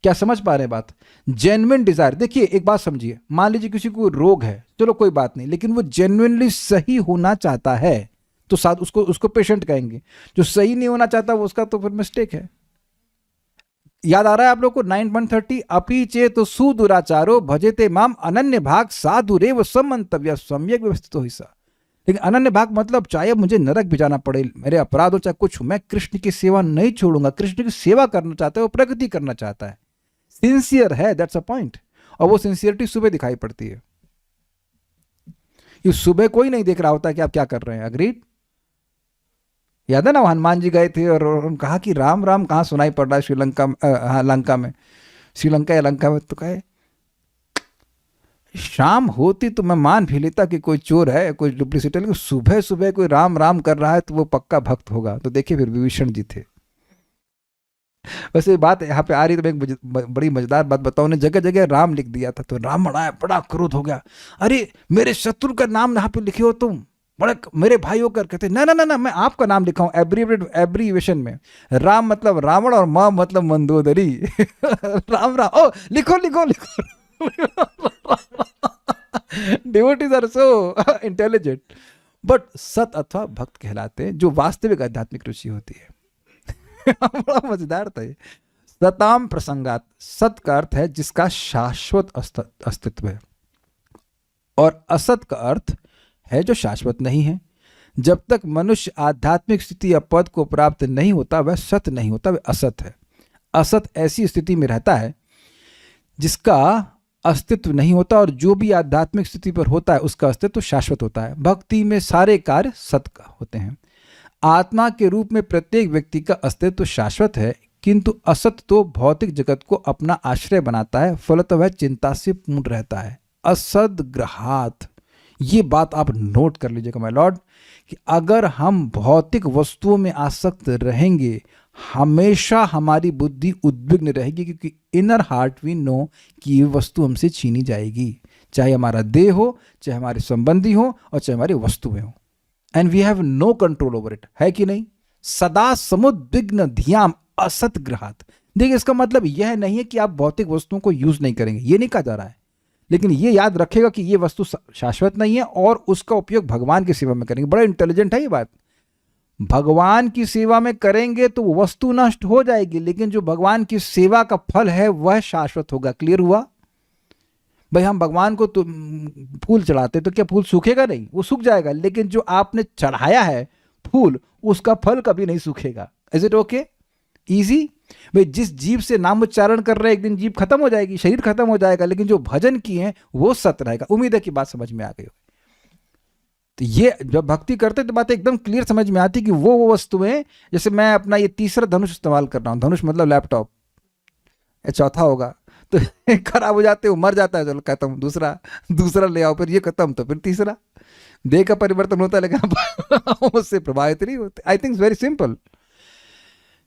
क्या समझ पा रहे हैं बात? जेन्युइन डिजायर, देखिए एक बात समझिए, मान लीजिए किसी को रोग है, चलो कोई बात नहीं, लेकिन वो जेन्युइनली सही होना चाहता है तो साथ उसको पेशेंट कहेंगे। जो सही नहीं होना चाहता वो उसका तो फिर मिस्टेक है। याद आ रहा है आप लोग को 9.30, अपि चेत सुदुराचारो भजेते माम अनन्य भाग साधु रेव समंतव्य सम्यक व्यवस्थित हो सा। लेकिन अनन्य भाग मतलब चाहे मुझे नरक भी जाना पड़े, मेरे अपराध हो चाहे कुछ, मैं कृष्ण की सेवा नहीं छोड़ूंगा। कृष्ण की सेवा करना चाहता है, वो प्रगति करना चाहता है, सिंसियर है, दैट्स अ पॉइंट। और वो सिंसियरिटी सुबह दिखाई पड़ती है। ये सुबह कोई नहीं देख रहा होता कि आप क्या कर रहे हैं। अग्रीड? याद है ना, हनुमान जी गए थे और उन्होंने कहा कि राम राम कहाँ सुनाई पड़ रहा है श्रीलंका, लंका में, श्रीलंका या लंका में। तो कहे शाम होती तो मैं मान भी लेता कि कोई चोर है, कोई डुप्लीसिटी, लेकिन सुबह सुबह कोई राम राम कर रहा है तो वो पक्का भक्त होगा। तो देखिए फिर विभीषण जी थे। वैसे बात यहाँ पे आ रही तो मैं एक बड़ी मजेदार बात बताऊं, ने जगह जगह राम लिख दिया था, तो रावण आया, बड़ा क्रोध हो गया, अरे मेरे शत्रु का नाम यहाँ पे लिखे हो तुम, बड़े मेरे भाई होकर। कहते ना ना ना ना, मैं आपका नाम लिखा हूँ एब्रीवेशन में। राम मतलब रावण और माँ मतलब मंदोदरी। राम राम, ओ लिखो लिखो लिखो। Devotees are so intelligent. But सत अथवा भक्त कहलाते हैं जो वास्तविक आध्यात्मिक रुचि होती है। बड़ा मजेदार था ये। सताम प्रसंगात, सत का अर्थ है जिसका शाश्वत अस्तित्व है, और असत का अर्थ है जो शाश्वत नहीं है। जब तक मनुष्य आध्यात्मिक स्थिति या पद को प्राप्त नहीं होता वह सत नहीं होता, वह असत है। असत ऐसी स्थिति में रहता है जिसका अस्तित्व नहीं होता, और जो भी आध्यात्मिक स्थिति पर होता है उसका अस्तित्व शाश्वत होता है। भक्ति में सारे कार्य सत का होते हैं। आत्मा के रूप में प्रत्येक व्यक्ति का अस्तित्व शाश्वत है, किंतु असत तो भौतिक जगत को अपना आश्रय बनाता है, फलतः वह चिंता से पूर्ण रहता है। असद्ग्रहात, ये बात आप नोट कर लीजिएगा माय लॉर्ड, कि अगर हम भौतिक वस्तुओं में आसक्त रहेंगे हमेशा हमारी बुद्धि उद्विग्न रहेगी, क्योंकि इनर हार्ट वी नो कि ये वस्तु हमसे छीनी जाएगी, चाहे हमारा देह हो, चाहे हमारे संबंधी हो, और चाहे हमारी वस्तुएं हो। And we have no control over it, है कि नहीं? सदा समुद्विग्न धियाम असत ग्रहात। देखिए इसका मतलब यह नहीं है कि आप भौतिक वस्तुओं को यूज नहीं करेंगे, ये नहीं कहा जा रहा है, लेकिन ये याद रखेगा कि ये वस्तु शाश्वत नहीं है और उसका उपयोग भगवान की सेवा में करेंगे। बड़ा इंटेलिजेंट है ये बात। भगवान की सेवा में करेंगे तो वस्तु नष्ट हो जाएगी, लेकिन जो भगवान की सेवा का फल है वह शाश्वत होगा। क्लियर हुआ? भाई हम भगवान को तो फूल चढ़ाते तो क्या फूल सूखेगा? नहीं, वो सूख जाएगा, लेकिन जो आपने चढ़ाया है फूल उसका फल कभी नहीं सूखेगा। Is it okay? इजी? भाई जिस जीव से नाम उच्चारण कर रहे हैं एक दिन जीव खत्म हो जाएगी, शरीर खत्म हो जाएगा, लेकिन जो भजन किए हैं वो सत्य रहेगा। उम्मीद है कि बात समझ में आ गई हो। तो ये जब भक्ति करते तो बात एकदम क्लियर समझ में आती कि वो वस्तुएं, जैसे मैं अपना ये तीसरा धनुष इस्तेमाल कर रहा हूं, धनुष मतलब लैपटॉप, ये चौथा होगा तो खराब हो जाते हो, मर जाता है, चलो खत्म, दूसरा ले आओ, फिर ये खत्म तो फिर तीसरा। देह का परिवर्तन होता है लेकिन उससे प्रभावित नहीं होते। I think very simple.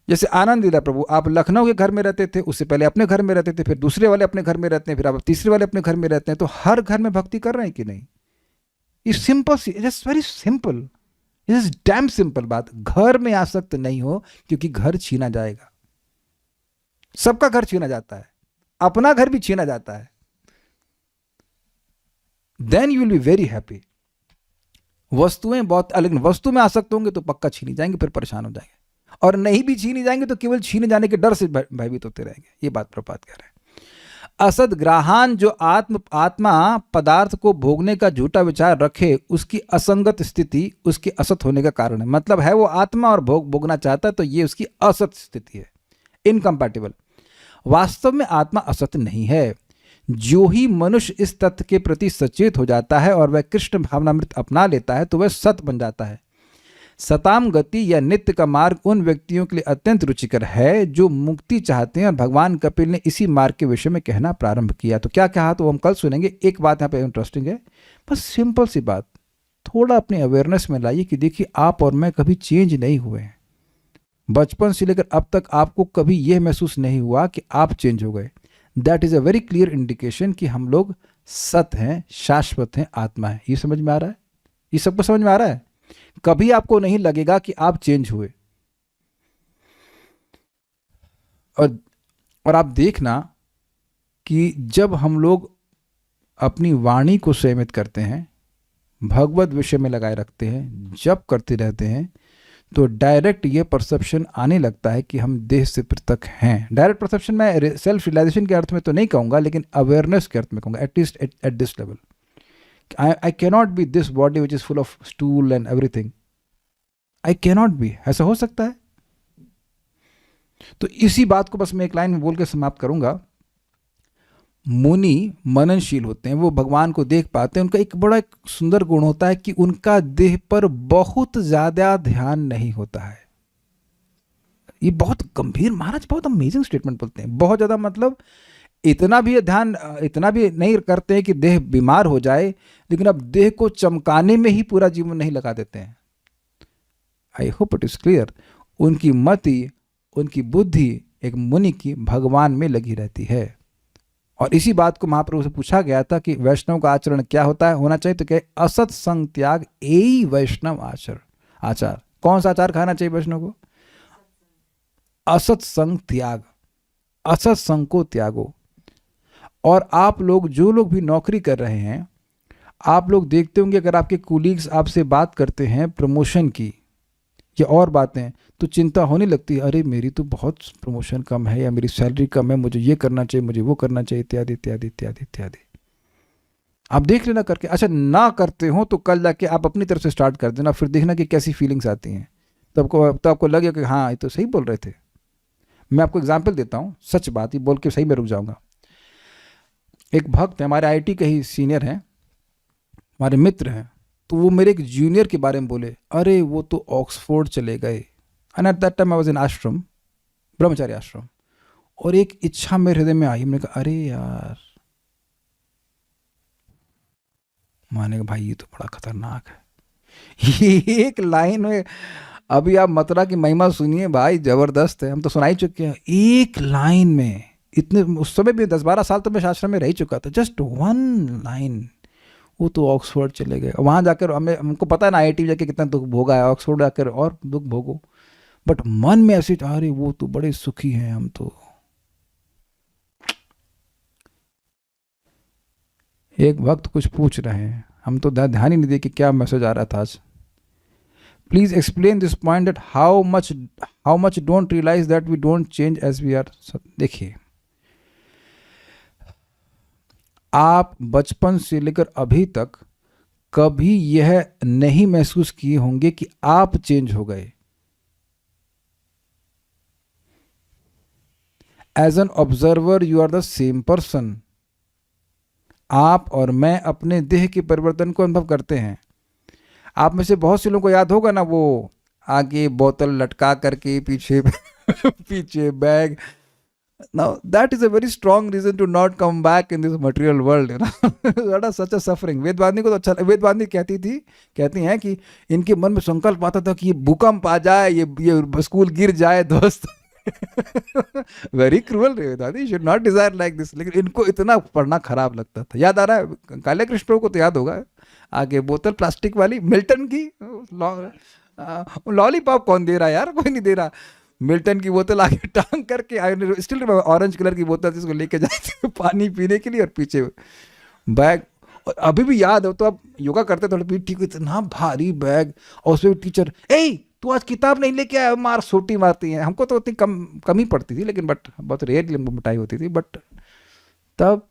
जैसे आनंद लीला प्रभु, आप लखनऊ के घर में रहते थे, उससे पहले अपने घर में रहते थे, फिर दूसरे वाले अपने घर में रहते हैं, फिर आप तीसरे वाले अपने घर में रहते हैं, तो हर घर में भक्ति कर रहे हैं कि नहीं? ये simple, it's very simple, it is damn simple बात। घर में आसक्त नहीं हो, क्योंकि घर छीना जाएगा। सबका घर छीना जाता है, अपना घर भी छीना जाता है। Then you will be very happy. वस्तुएं बहुत अलग, वस्तु में आसक्त होंगे तो पक्का छीनी जाएंगे, फिर परेशान हो जाएंगे, और नहीं भी छीनी जाएंगे तो केवल छीने जाने के डर से भयभीत होते रहेंगे। ये बात प्रभुपाद कह रहे हैं। असदग्रहान, जो आत्मा पदार्थ को भोगने का झूठा विचार रखे, उसकी असंगत स्थिति उसके असत होने का कारण है। मतलब है वो आत्मा और भोगना चाहता है, तो ये उसकी असत स्थिति है। इनकम्पैटिबल। वास्तव में आत्मा असत्य नहीं है। जो ही मनुष्य इस तथ्य के प्रति सचेत हो जाता है और वह कृष्ण भावनामृत अपना लेता है तो वह सत बन जाता है। सताम गति या नित्य का मार्ग उन व्यक्तियों के लिए अत्यंत रुचिकर है जो मुक्ति चाहते हैं, और भगवान कपिल ने इसी मार्ग के विषय में कहना प्रारंभ किया। तो क्या कहा तो हम कल सुनेंगे। एक बात यहाँ पे इंटरेस्टिंग है, बस सिंपल सी बात, थोड़ा अपने अवेयरनेस में लाइए कि देखिए आप और मैं कभी चेंज नहीं हुए हैं। बचपन से लेकर अब तक आपको कभी यह महसूस नहीं हुआ कि आप चेंज हो गए। That is a very clear indication कि हम लोग सत्य हैं, शाश्वत हैं, आत्मा है। ये समझ में आ रहा है? ये सबको समझ में आ रहा है? कभी आपको नहीं लगेगा कि आप चेंज हुए। और आप देखना कि जब हम लोग अपनी वाणी को संयमित करते हैं, भगवत विषय में लगाए रखते हैं, जप करते रहते हैं, तो डायरेक्ट ये परसेप्शन आने लगता है कि हम देह से पृथक हैं। डायरेक्ट परसेप्शन मैं सेल्फ रियलाइजेशन के अर्थ में तो नहीं कहूँगा, लेकिन अवेयरनेस के अर्थ में कहूँगा, at least at this level. I cannot be this body which is full of stool and everything. I cannot be. ऐसा हो सकता है? तो इसी बात को बस मैं एक लाइन में बोल के समाप्त करूंगा। मुनि मननशील होते हैं, वो भगवान को देख पाते हैं। उनका एक बड़ा एक सुंदर गुण होता है कि उनका देह पर बहुत ज्यादा ध्यान नहीं होता है। ये बहुत गंभीर, महाराज बहुत अमेजिंग स्टेटमेंट बोलते हैं। बहुत ज्यादा मतलब इतना भी ध्यान, इतना भी नहीं करते हैं कि देह बीमार हो जाए, लेकिन अब देह को चमकाने में ही पूरा जीवन नहीं लगा देते हैं। I hope it is clear. उनकी मति, उनकी बुद्धि एक मुनि की भगवान में लगी रहती है। और इसी बात को महाप्रभु से पूछा गया था कि वैष्णव का आचरण क्या होता है, होना चाहिए, तो क्या असत संग त्याग एई वैष्णव आचार। कौन सा आचार खाना चाहिए वैष्णव को? असत संग त्याग, असत संग को त्यागो। और आप लोग जो लोग भी नौकरी कर रहे हैं, आप लोग देखते होंगे अगर आपके कोलीग्स आपसे बात करते हैं प्रमोशन की या और बातें, तो चिंता होने लगती है, अरे मेरी तो बहुत प्रमोशन कम है, या मेरी सैलरी कम है, मुझे ये करना चाहिए, मुझे वो करना चाहिए, इत्यादि इत्यादि इत्यादि इत्यादि। आप देख लेना करके। अच्छा ना करते हो तो कल जाके आप अपनी तरफ से स्टार्ट कर देना, फिर देखना कि कैसी फीलिंग्स आती हैं। तो आपको लगेगा कि हाँ ये तो सही बोल रहे थे। मैं आपको एग्जाम्पल देता हूँ, सच बात ही बोल के सही में रुक जाऊँगा। एक भक्त है, हमारे आईटी के ही सीनियर हैं, हमारे मित्र हैं, तो वो मेरे एक जूनियर के बारे में बोले, अरे वो तो ऑक्सफोर्ड चले गए। And at that time I was in आश्रम, ब्रह्मचारी आश्रम। और एक इच्छा मेरे हृदय में आई, मैंने कहा अरे यार, माने भाई ये तो बड़ा खतरनाक है। ये एक लाइन में, अभी आप मथुरा की महिमा सुनिए भाई, जबरदस्त है, हम तो सुना ही चुके हैं। एक लाइन में इतने, उस समय भी 10-12 साल तो मैं आश्रम में रह चुका था, जस्ट वन लाइन, वो तो ऑक्सफोर्ड चले गए। वहाँ जाकर हमको पता है ना IIT जाके कितना दुख भोगा है, ऑक्सफोर्ड जाकर और दुख भोगो, बट मन में ऐसे, अरे वो तो बड़े सुखी हैं, हम तो। एक भक्त कुछ पूछ रहे हैं, हम तो ध्यान ही नहीं दे कि क्या मैसेज आ रहा था आज। Please explain this point that how much don't realize that we don't change as we are. देखिए, आप बचपन से लेकर अभी तक कभी यह नहीं महसूस किए होंगे कि आप चेंज हो गए। As an observer you are the same person. आप और मैं अपने देह के परिवर्तन को अनुभव करते हैं। आप में से बहुत से लोगों को याद होगा ना, वो आगे बोतल लटका करके पीछे पीछे bag. Now that is a very strong reason to not come back in this material world, you know. That is such a suffering. वेदवादिनी को तो अच्छा, वेदवादिनी कहती हैं कि इनके मन में संकल्प आता था कि ये भूकंप आ जाए, ये स्कूल गिर जाए दोस्त। Very cruel Vedavadini, should not desire like this. लेकिन इनको इतना पढ़ना खराब लगता था। याद आ रहा है काले कृष्ण प्रभु को तो याद होगा, आगे बोतल प्लास्टिक वाली मिल्टन की, लॉलीपॉप कौन दे रहा है यार, कोई नहीं दे रहा। मिल्टन की बोतल आगे टांग करके, स्टिल ऑरेंज कलर की बोतल जिसको लेके जाते थे पानी पीने के लिए, और पीछे बैग। और अभी भी याद हो, तो आप योगा करते थोड़ा पीठ ठीक, इतना भारी बैग, और उसमें टीचर, ए तू आज किताब नहीं लेके आया, मार सोटी मारती हैं। हमको तो उतनी कम ही पड़ती थी, लेकिन बट बहुत रेयरली मिटाई होती थी। बट तब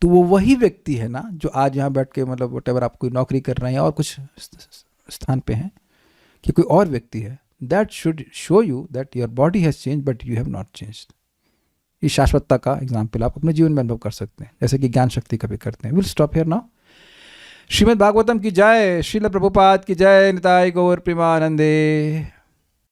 तो वो वही व्यक्ति है ना जो आज यहाँ बैठ के, मतलब वट एवर आप कोई नौकरी कर रहे हैं और कुछ स्थान पे हैं, कि कोई और व्यक्ति है that should show you that your body has change but you have not changed. इस शाश्वतता का एग्जाम्पल आप अपने जीवन में अनुभव कर सकते हैं, जैसे कि ज्ञान शक्ति का भी करते हैं। Will stop here now. Shrimad Bhagavatam की जय, श्रील प्रभुपाद की जय, निताय गौर प्रेमानंदे।